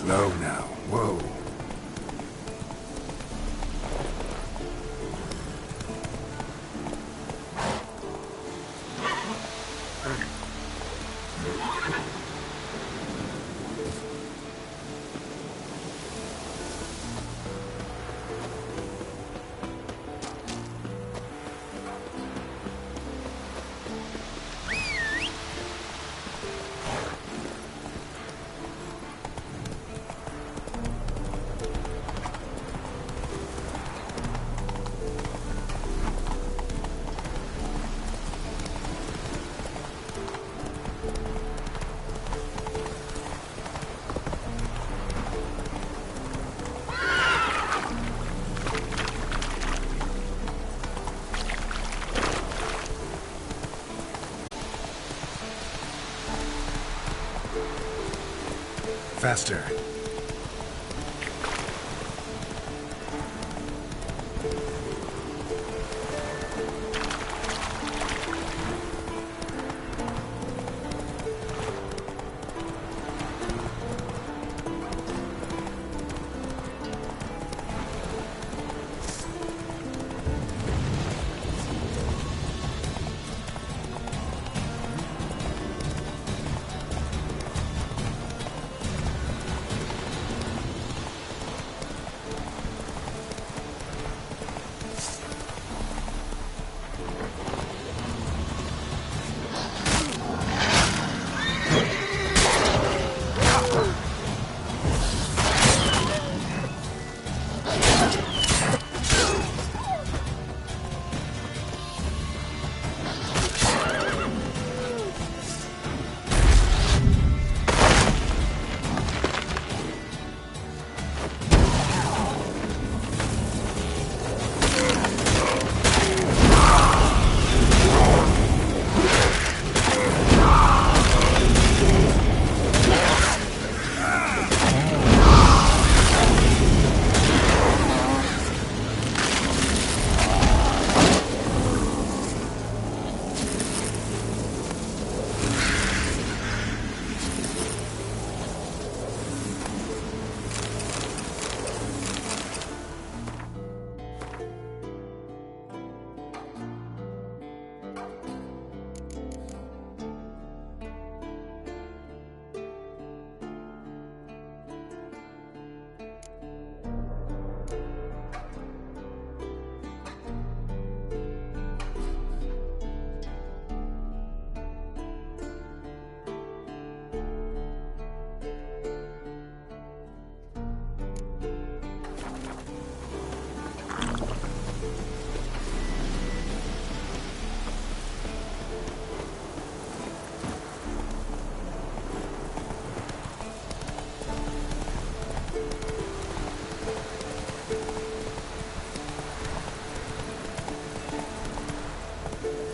Slow now. Whoa. Faster.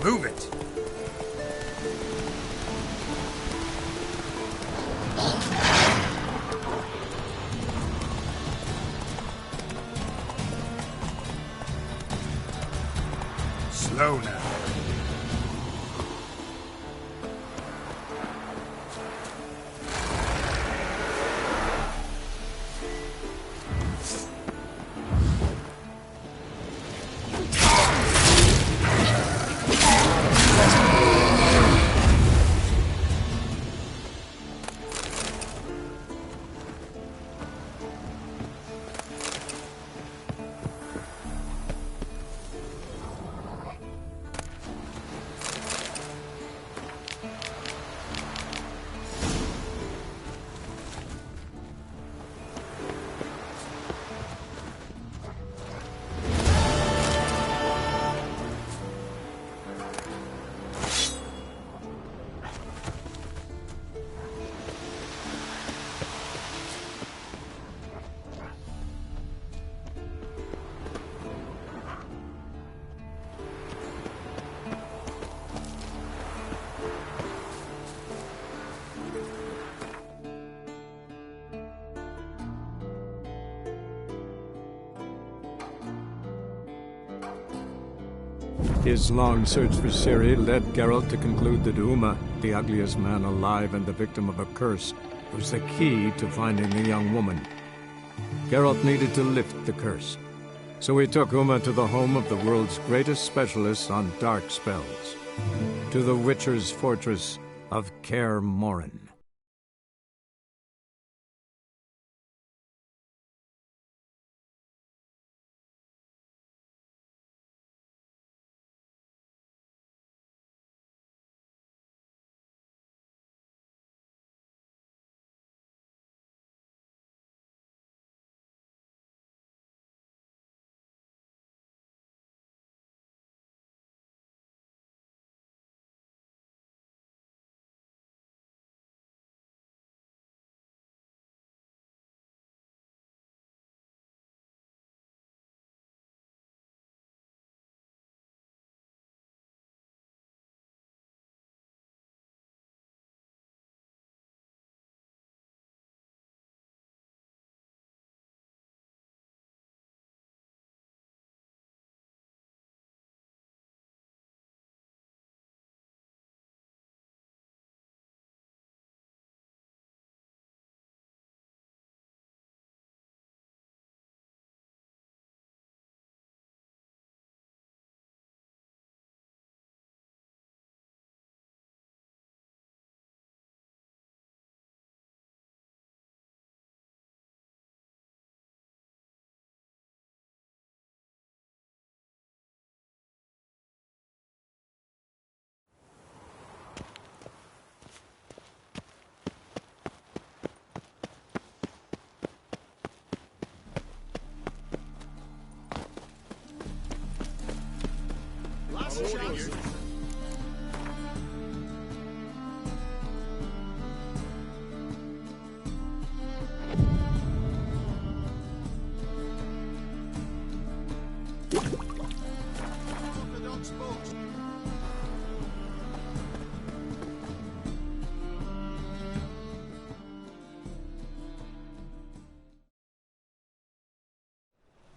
Move it! Slow now. His long search for Ciri led Geralt to conclude that Uma, the ugliest man alive and the victim of a curse, was the key to finding the young woman. Geralt needed to lift the curse, so he took Uma to the home of the world's greatest specialists on dark spells, to the Witcher's fortress of Kaer Morhen.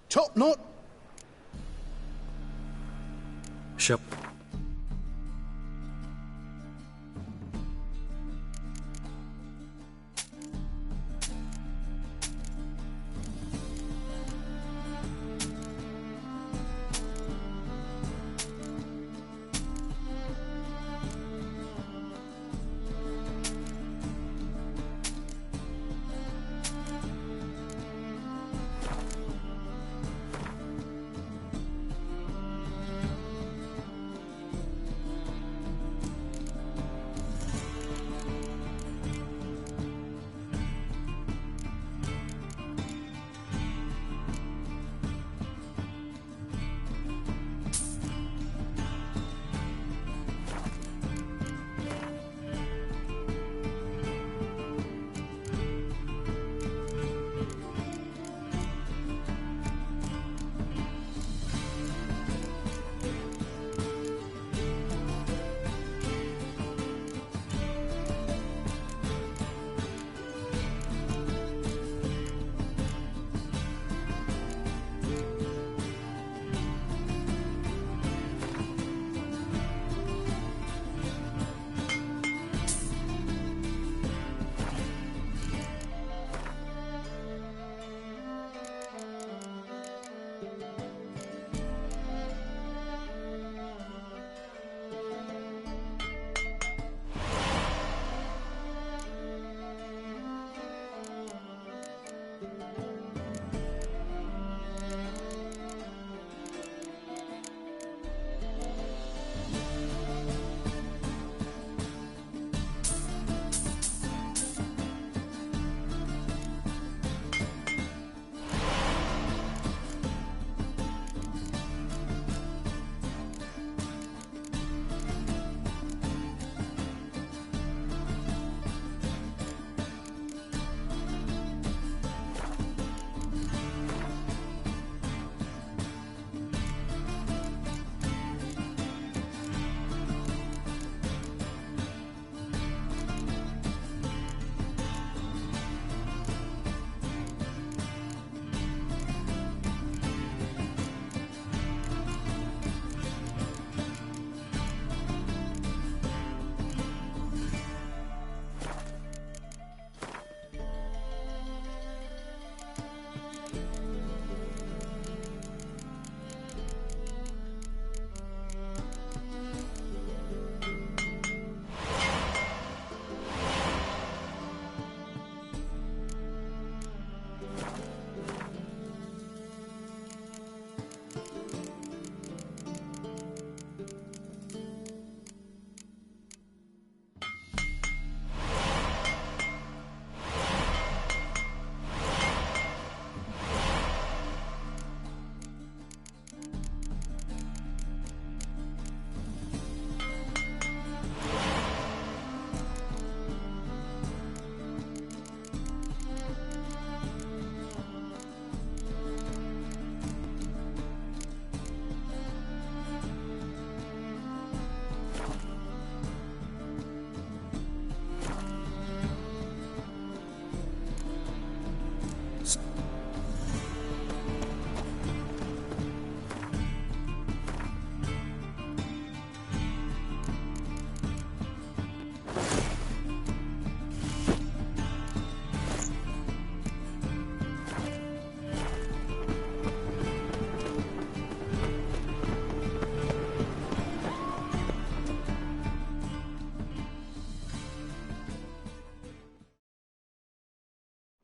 Top knot. Shep.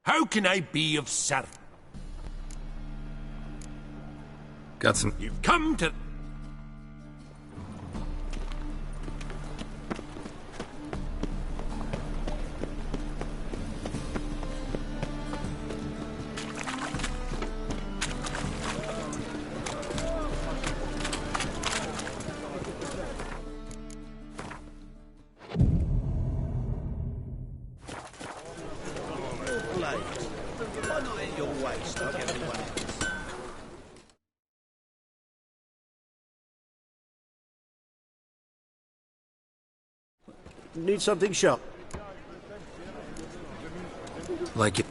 How can I be of service? Got some... You've come to... Why not at your waist like everyone else? Need something sharp. Like it.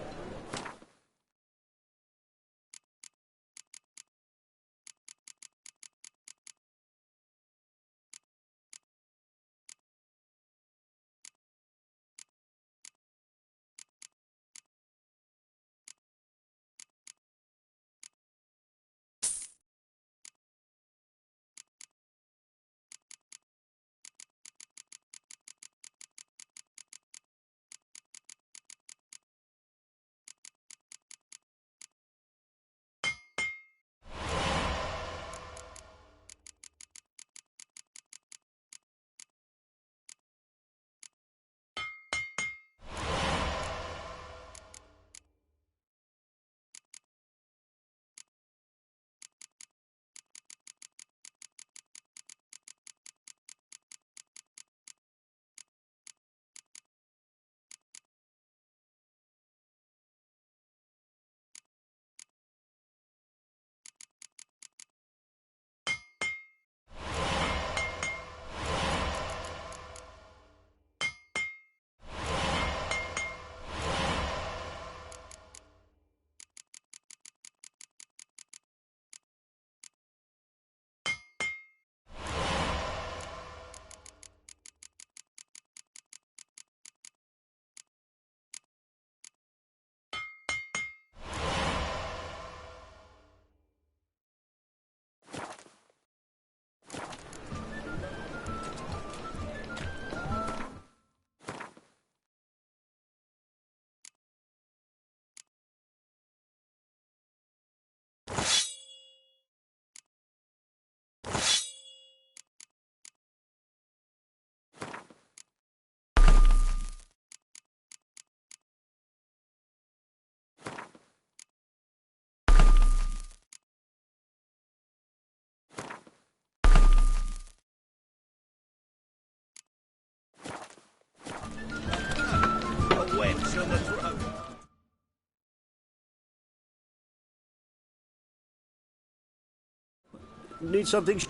Need something...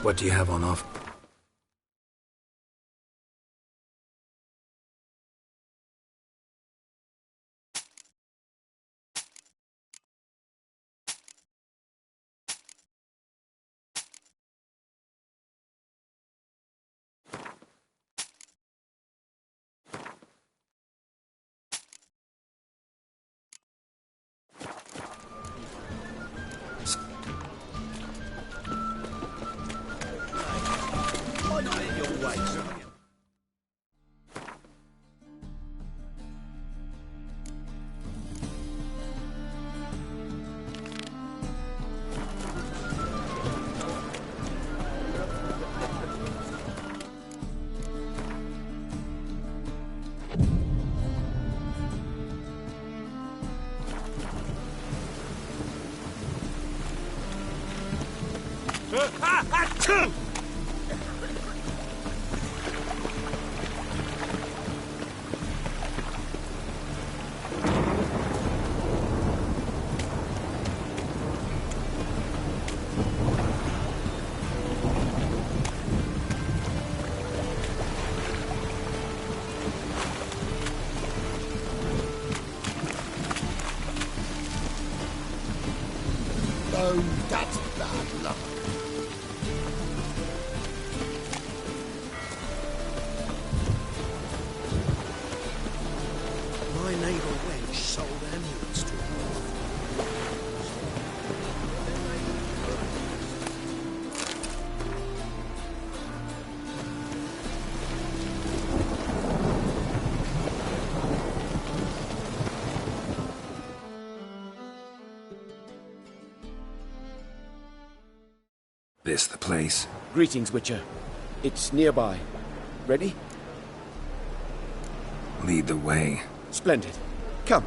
What do you have on offer? Why not at your waist? Oh, that's bad luck. My neighbour wench sold amulets to him. this the place? Greetings, Witcher. It's nearby. Ready? Lead the way. Splendid. Come.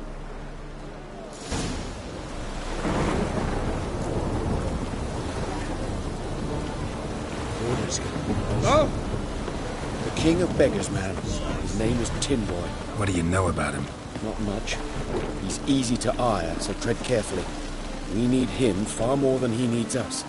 Orders. Oh! The king of beggars, man. His name is Tin Boy. What do you know about him? Not much. He's easy to ire, so tread carefully. We need him far more than he needs us.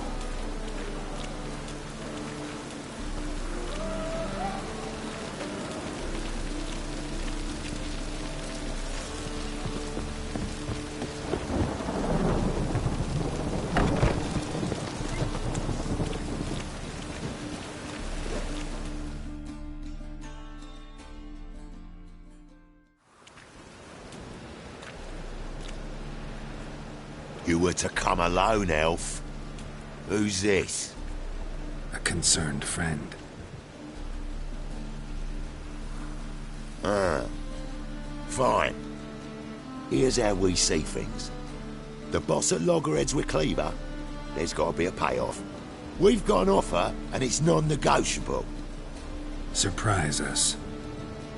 You were to come alone, elf. Who's this? A concerned friend. Ah. Fine. Here's how we see things. The boss at Loggerheads with Cleaver, there's got to be a payoff. We've got an offer, and it's non-negotiable. Surprise us.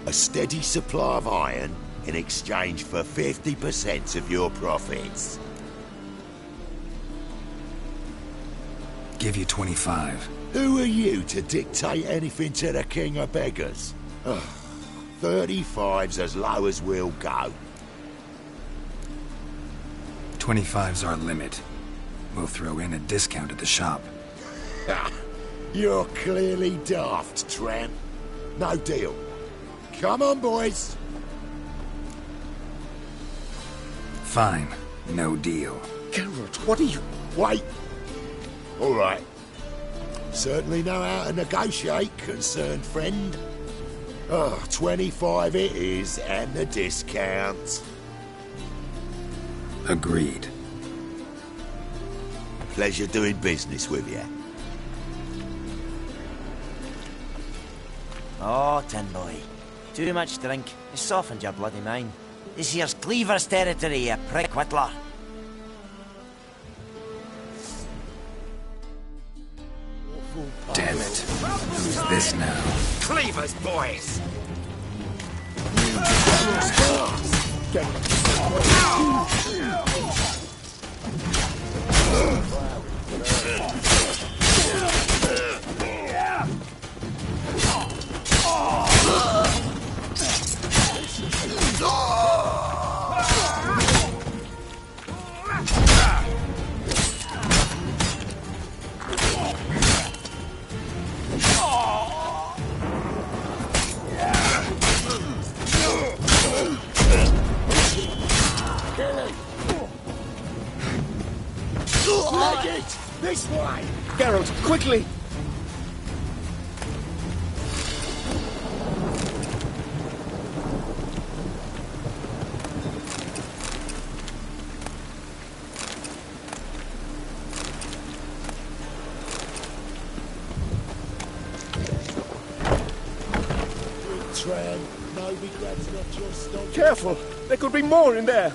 A steady supply of iron in exchange for 50% of your profits. Give you 25. Who are you to dictate anything to the king of beggars? 35's as low as we'll go. 25's our limit. We'll throw in a discount at the shop. You're clearly daft, tramp. No deal. Come on, boys. Fine. No deal. Geralt, what are you... Wait. All right. Certainly know how to negotiate, concerned friend. 25 it is, and the discount. Agreed. Pleasure doing business with you. Oh, Tin Boy. Too much drink. It's softened your bloody mind. This here's Cleaver's territory, you prick whittler. Damn it. Who's this now? Cleaver's boys! This way! Geralt, quickly! Tram, no regrets, not your stop. Careful! There could be more in there!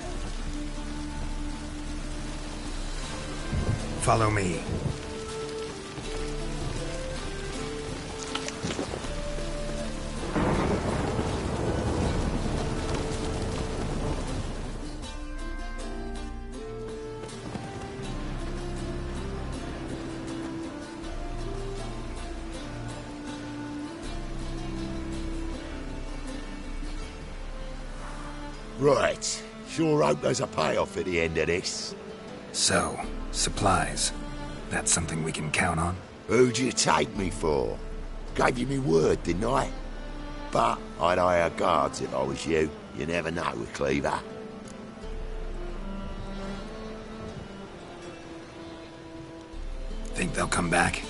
Follow me. Right. Sure hope there's a payoff at the end of this. So, supplies. That's something we can count on? Who'd you take me for? Gave you me word, didn't I? But I'd hire guards if I was you. You never know with Cleaver. Think they'll come back?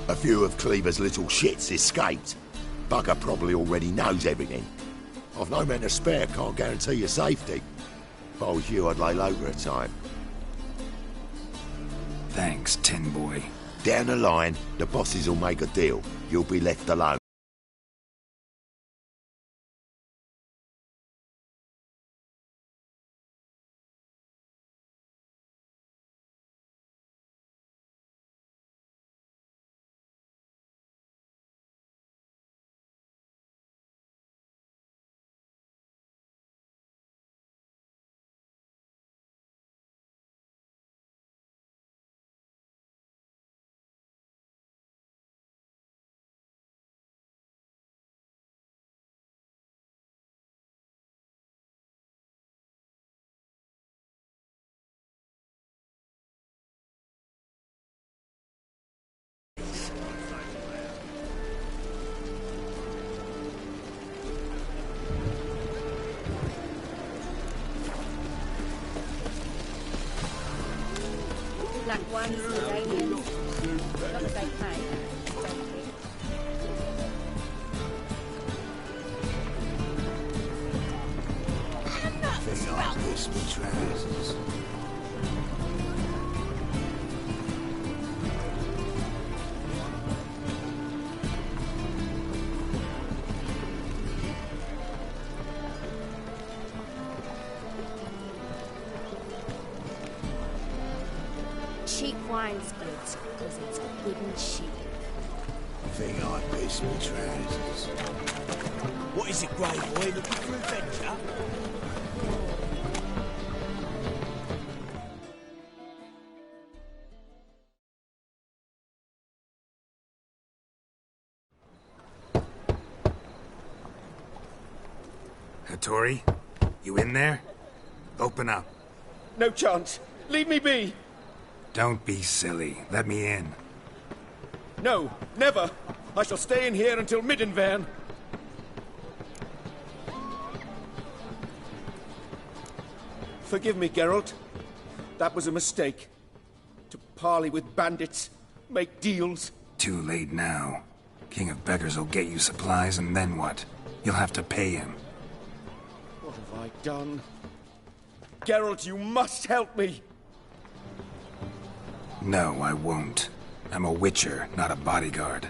A few of Cleaver's little shits escaped. Bugger probably already knows everything. I've no men to spare, can't guarantee your safety. If I was you, I'd lay low for a time. Thanks, Tin Boy. Down the line, the bosses will make a deal. You'll be left alone. Black ones, Iranians, not a big pay. They are Christmas trousers. Cheap wine's good, because it's good and cheap. They are Christmas trousers. What is it, Grey Boy? Looking for adventure? Hattori, you in there? Open up. No chance. Leave me be. Don't be silly. Let me in. No, never. I shall stay in here until Middenvern. Forgive me, Geralt. That was a mistake. To parley with bandits, make deals. Too late now. King of Beggars will get you supplies, and then what? You'll have to pay him. What have I done? Geralt, you must help me! No, I won't. I'm a witcher, not a bodyguard.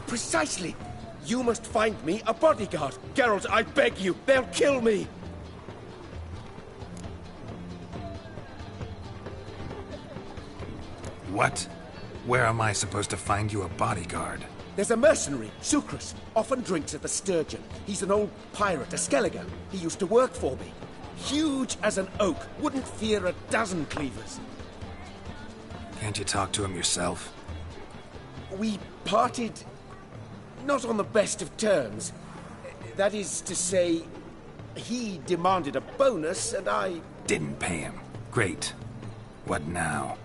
Precisely! You must find me a bodyguard. Geralt, I beg you, they'll kill me! What? Where am I supposed to find you a bodyguard? There's a mercenary, Sucrus, often drinks at the Sturgeon. He's an old pirate, a Skelliger. He used to work for me. Huge as an oak, wouldn't fear a dozen cleavers. Can't you talk to him yourself? We parted not on the best of terms. That is to say, he demanded a bonus and I... Didn't pay him. Great. What now?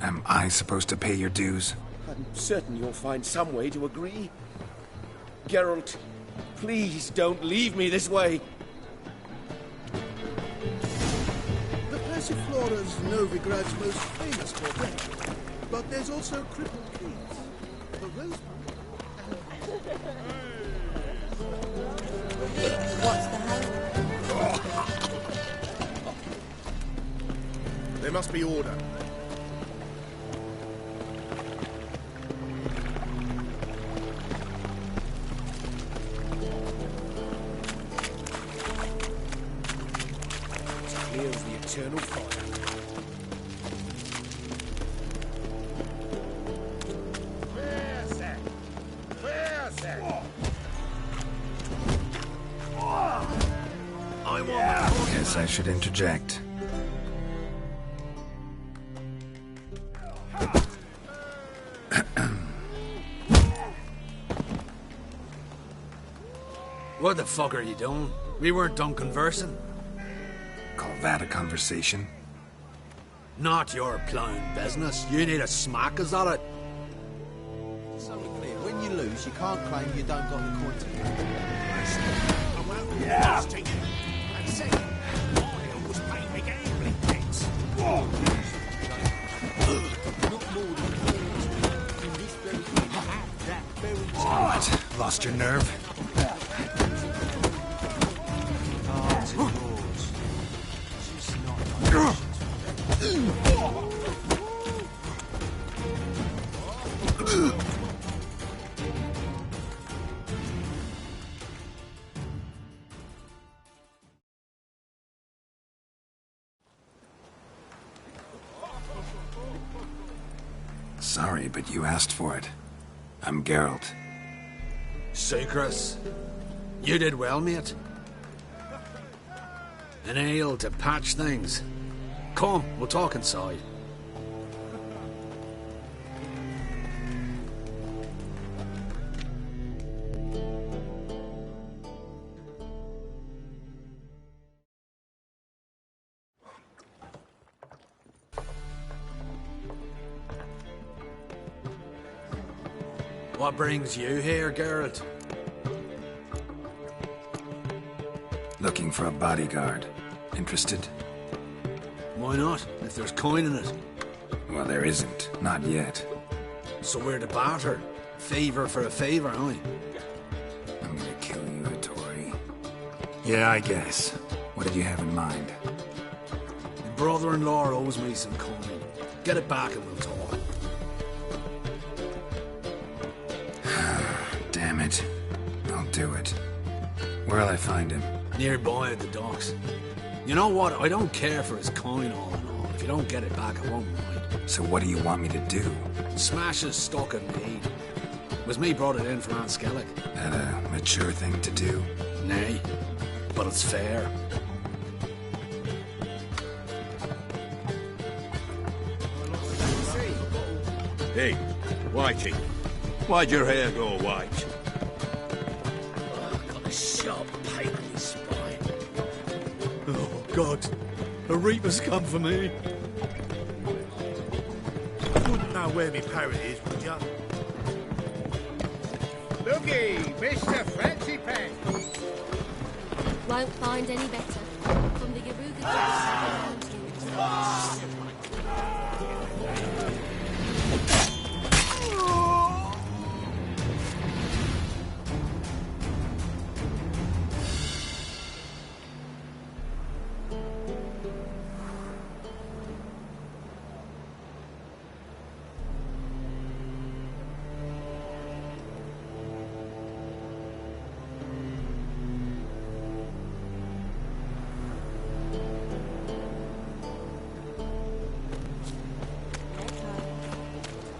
Am I supposed to pay your dues? I'm certain you'll find some way to agree. Geralt, please don't leave me this way. The Passiflora's Novigrad's most famous corvette, but there's also Crippled Keys, the Rosemary. What's the hope? There must be order. Clear as the eternal fire. Guess I should interject. What the fuck are you doing? We weren't done conversing. Call that a conversation? Not your plowing business. You need a smack, is that it? It's only clear, when you lose, you can't claim you don't got the coin to pay. Yeah. And second, I always paid me gambling debts. What? Lost your nerve? Sorry, but you asked for it. I'm Geralt. Sucrus, you did well, mate. An ale to patch things. Come, we'll talk inside. What brings you here, Geralt? Looking for a bodyguard. Interested? Why not, if there's coin in it? Well, there isn't. Not yet. So we're to barter. Favor for a favor, aye? I'm gonna kill you, Hattori. Yeah, I guess. What did you have in mind? Your brother-in-law owes me some coin. Get it back and we'll talk. Damn it. I'll do it. Where'll I find him? Nearby at the docks. You know what? I don't care for his coin all in all. If you don't get it back, I won't mind. So what do you want me to do? Smash his stock in Mead. It was me brought it in from Aunt Skellig. That a mature thing to do? Nay, but it's fair. Hey, Whitey. Why'd your hair go white? I've got a sharp pain in his spine. Oh, God. A reaper's come for me. Wouldn't know where me parrot is, would ya? Looky, Mr. Fancy Pants. Won't find any better. From the Yaruga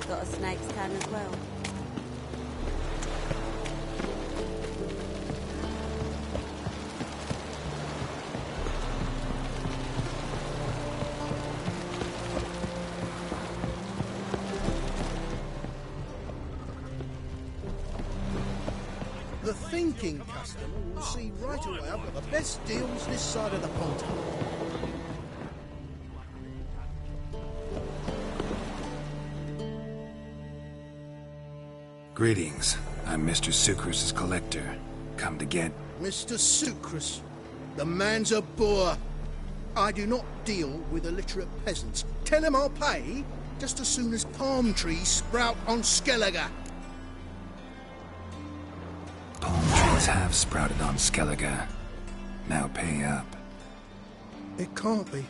Got a snake's tongue as well. The thinking customer will see right away I've got the best deals this side of the pond. Greetings. I'm Mr. Sucrus's collector. Come to get... Mr. Sucrus, the man's a boor. I do not deal with illiterate peasants. Tell him I'll pay just as soon as palm trees sprout on Skellige. Palm trees have sprouted on Skellige. Now pay up. It can't be.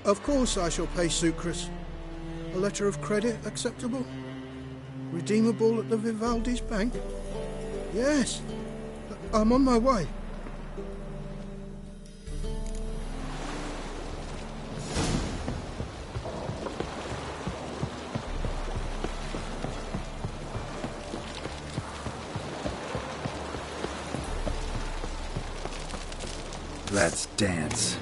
Of course I shall pay Sucrus. A letter of credit acceptable? Redeemable at the Vivaldi's bank? Yes. I'm on my way. Let's dance.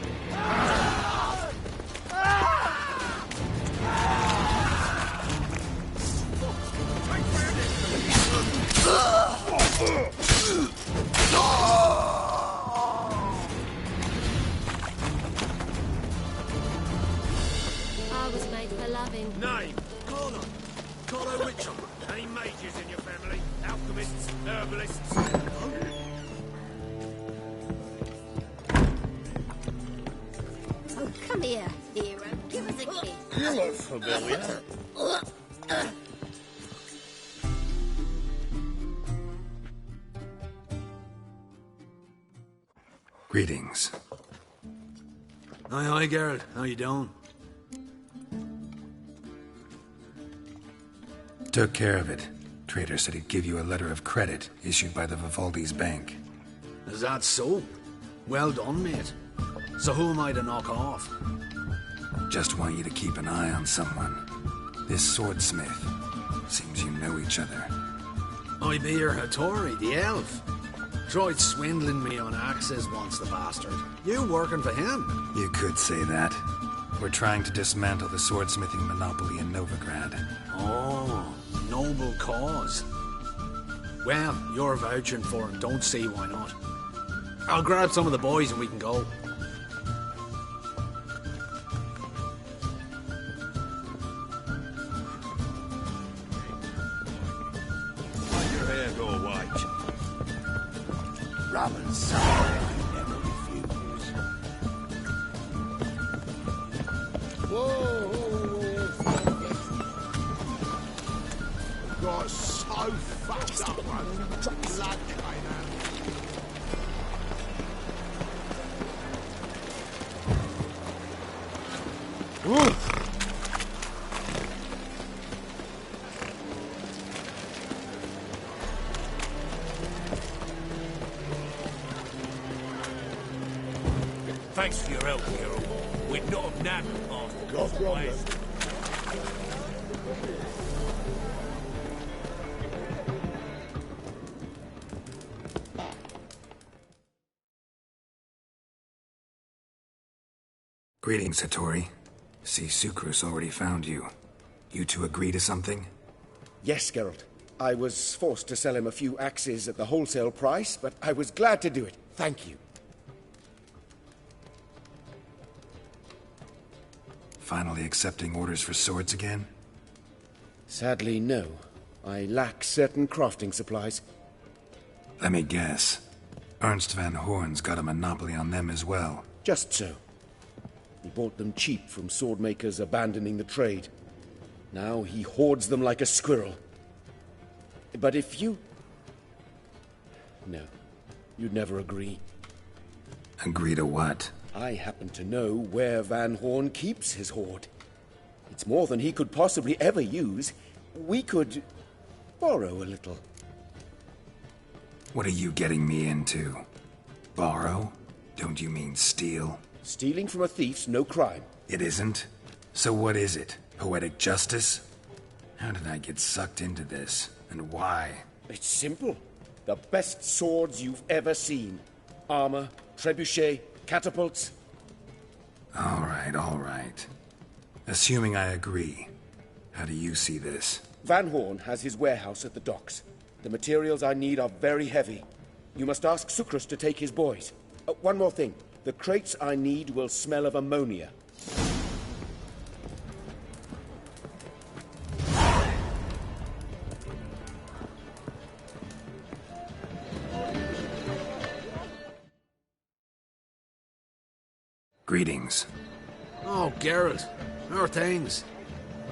I was made for loving. Name? Connor. Connor Witcher. Any mages in your family? Alchemists? Herbalists? Oh, come here, hero. Give us a kiss. You look familiar. Greetings. Aye, Geralt. How you doing? Took care of it. Trader said he'd give you a letter of credit issued by the Vivaldi's bank. Is that so? Well done, mate. So who am I to knock off? Just want you to keep an eye on someone. This swordsmith. Seems you know each other. I be your Hattori, the elf. Tried swindling me on axes once, the bastard. You working for him? You could say that. We're trying to dismantle the swordsmithing monopoly in Novigrad. Oh, noble cause. Well, you're vouching for him. Don't see why not. I'll grab some of the boys and we can go. Robin son, I never refuse. Whoa! Got so fucked up, blood came out. Thanks for your help, Hero. We'd not have nabbed him after God's ways. Greetings, Hattori. See, Sukrus already found you. You two agree to something? Yes, Geralt. I was forced to sell him a few axes at the wholesale price, but I was glad to do it. Thank you. Finally accepting orders for swords again? Sadly, no. I lack certain crafting supplies. Let me guess. Ernst van Horn's got a monopoly on them as well. Just so. He bought them cheap from swordmakers abandoning the trade. Now he hoards them like a squirrel. But if you... No. You'd never agree. Agree to what? I happen to know where Van Horn keeps his hoard. It's more than he could possibly ever use. We could... borrow a little. What are you getting me into? Borrow? Don't you mean steal? Stealing from a thief's no crime. It isn't? So what is it? Poetic justice? How did I get sucked into this? And why? It's simple. The best swords you've ever seen. Armor, trebuchet, catapults. All right. Assuming I agree, how do you see this? Van Horn has his warehouse at the docks. The materials I need are very heavy. You must ask Sukrus to take his boys. One more thing. The crates I need will smell of ammonia. Greetings. Oh, Geralt. How are things?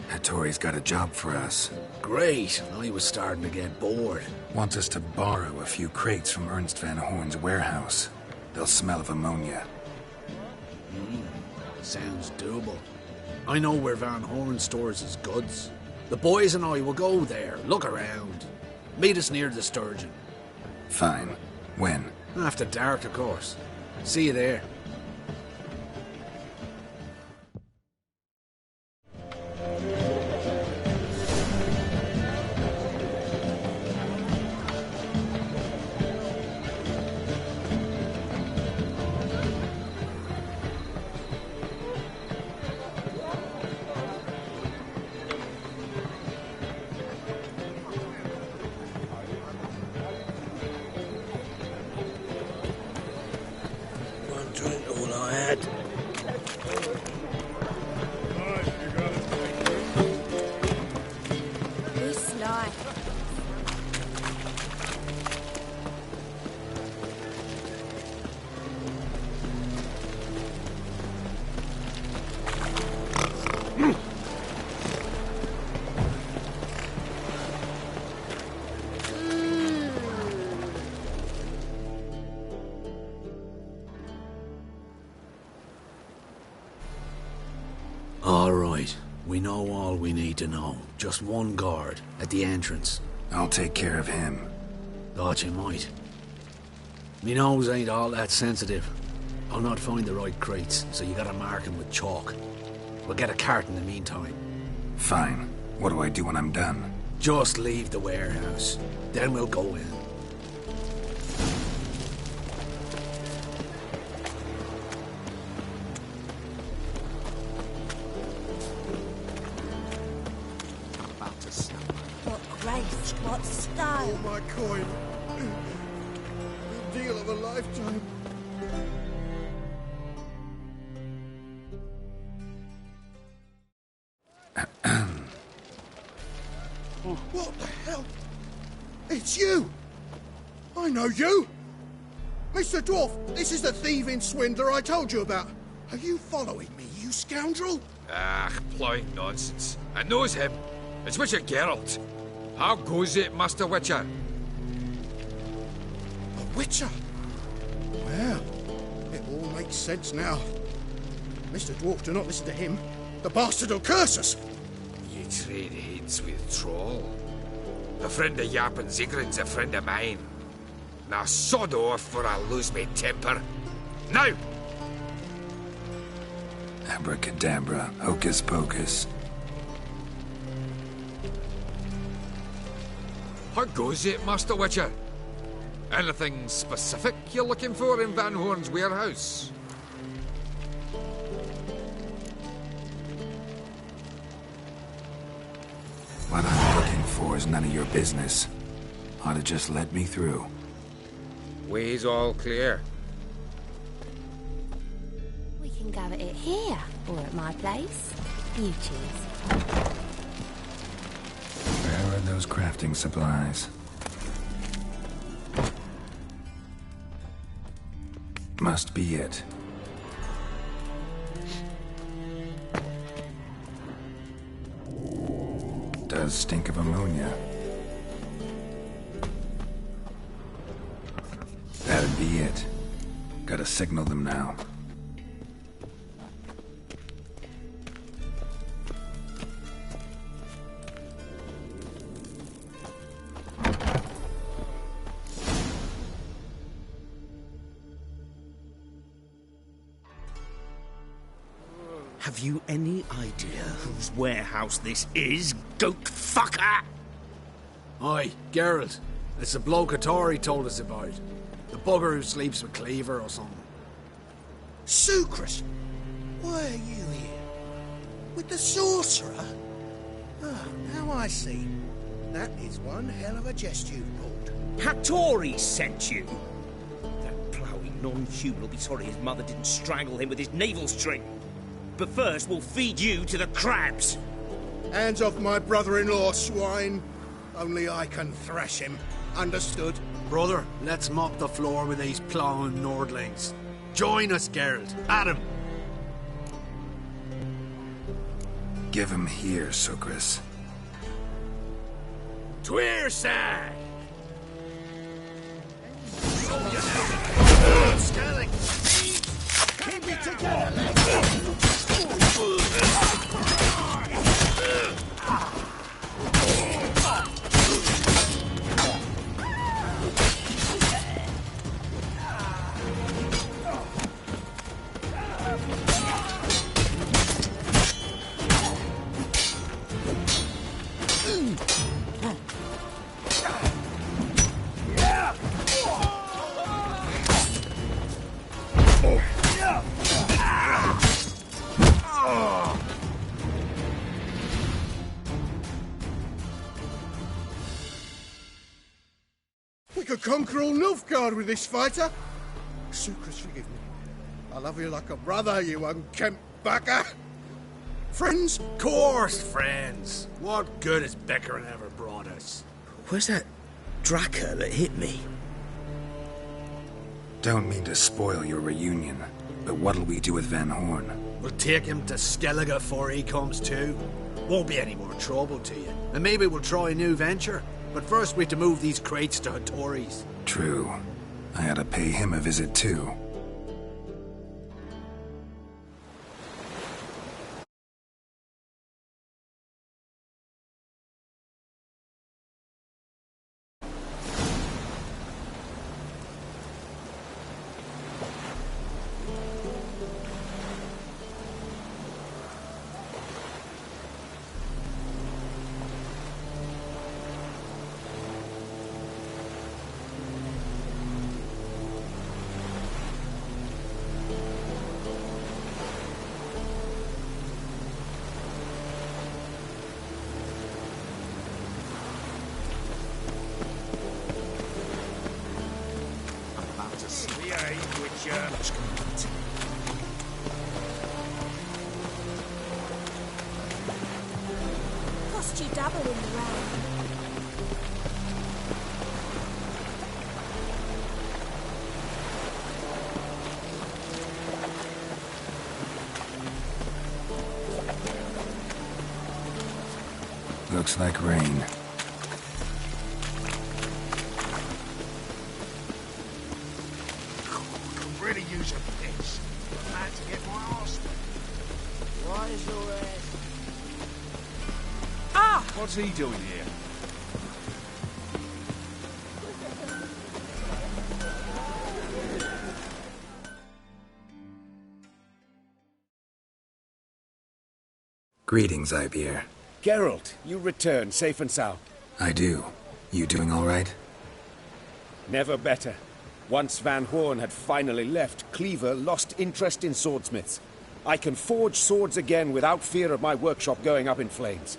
Hattori's got a job for us. Great. I was starting to get bored. Wants us to borrow a few crates from Ernst van Horn's warehouse. They'll smell of ammonia. Sounds doable. I know where Van Horn stores his goods. The boys and I will go there, look around. Meet us near the Sturgeon. Fine. When? After dark, of course. See you there. All right. We know all we need to know. Just one guard at the entrance. I'll take care of him. Thought you might. Me nose ain't all that sensitive. I'll not find the right crates, so you gotta mark them with chalk. We'll get a cart in the meantime. Fine. What do I do when I'm done? Just leave the warehouse. Then we'll go in. What style? Oh, my coin. The deal of a lifetime. What the hell? It's you! I know you! Mr. Dwarf, this is the thieving swindler I told you about. Are you following me, you scoundrel? Ah, ploughing nonsense. I knows him. It's Witcher Geralt. How goes it, Master Witcher? A Witcher? Well, it all makes sense now. Mr. Dwarf, do not listen to him. The bastard will curse us. Ye trade heads with Troll. A friend of Yap and Zigrin's a friend of mine. Now sod off or I'll lose my temper. Now! Abracadabra, hocus pocus. How goes it, Master Witcher? Anything specific you're looking for in Van Horn's warehouse? What I'm looking for is none of your business. Ought to just let me through. Way's all clear. We can go at it here, or at my place. You choose. Where are those crafting supplies? Must be it. Does stink of ammonia. That'd be it. Gotta signal them now. Have you any idea whose warehouse this is, goat fucker? Aye, Geralt. It's the bloke Atari told us about. The bugger who sleeps with Cleaver or something. Sucrus! Why are you here? With the sorcerer? Ah, now I see. That is one hell of a jest you've pulled. Hattori sent you? That ploughing non-human will be sorry his mother didn't strangle him with his navel string. But first, we'll feed you to the crabs. Hands off my brother-in-law, swine. Only I can thrash him. Understood? Brother, let's mop the floor with these ploughing Nordlings. Join us, Geralt. Adam. Give him here, Sucrus. Tweerside! Skellig! Keep it together, We could conquer all Nilfgaard with this fighter. Sucrus, forgive me. I love you like a brother, you unkempt bugger. Friends? Course, friends. What good has Becker ever brought us? Where's that Draka that hit me? Don't mean to spoil your reunion, but what'll we do with Van Horn? We'll take him to Skellige before he comes too. Won't be any more trouble to you. And maybe we'll try a new venture. But first we have to move these crates to Hattori's. True. I ought to pay him a visit too. Cost you double in the round. looks like rain. Could really use a piss. I'm mad to get my arse wet. Why is your ass? Ah! What's he doing here? Greetings, Ibeer. Geralt, you return safe and sound. I do. You doing all right? Never better. Once Van Horn had finally left, Cleaver lost interest in swordsmiths. I can forge swords again without fear of my workshop going up in flames.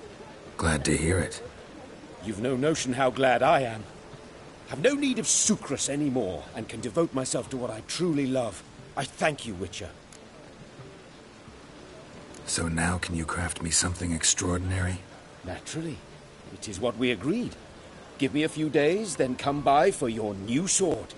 Glad to hear it. You've no notion how glad I am. I've no need of Sucrus anymore, and can devote myself to what I truly love. I thank you, Witcher. So now can you craft me something extraordinary? Naturally. It is what we agreed. Give me a few days, then come by for your new sword.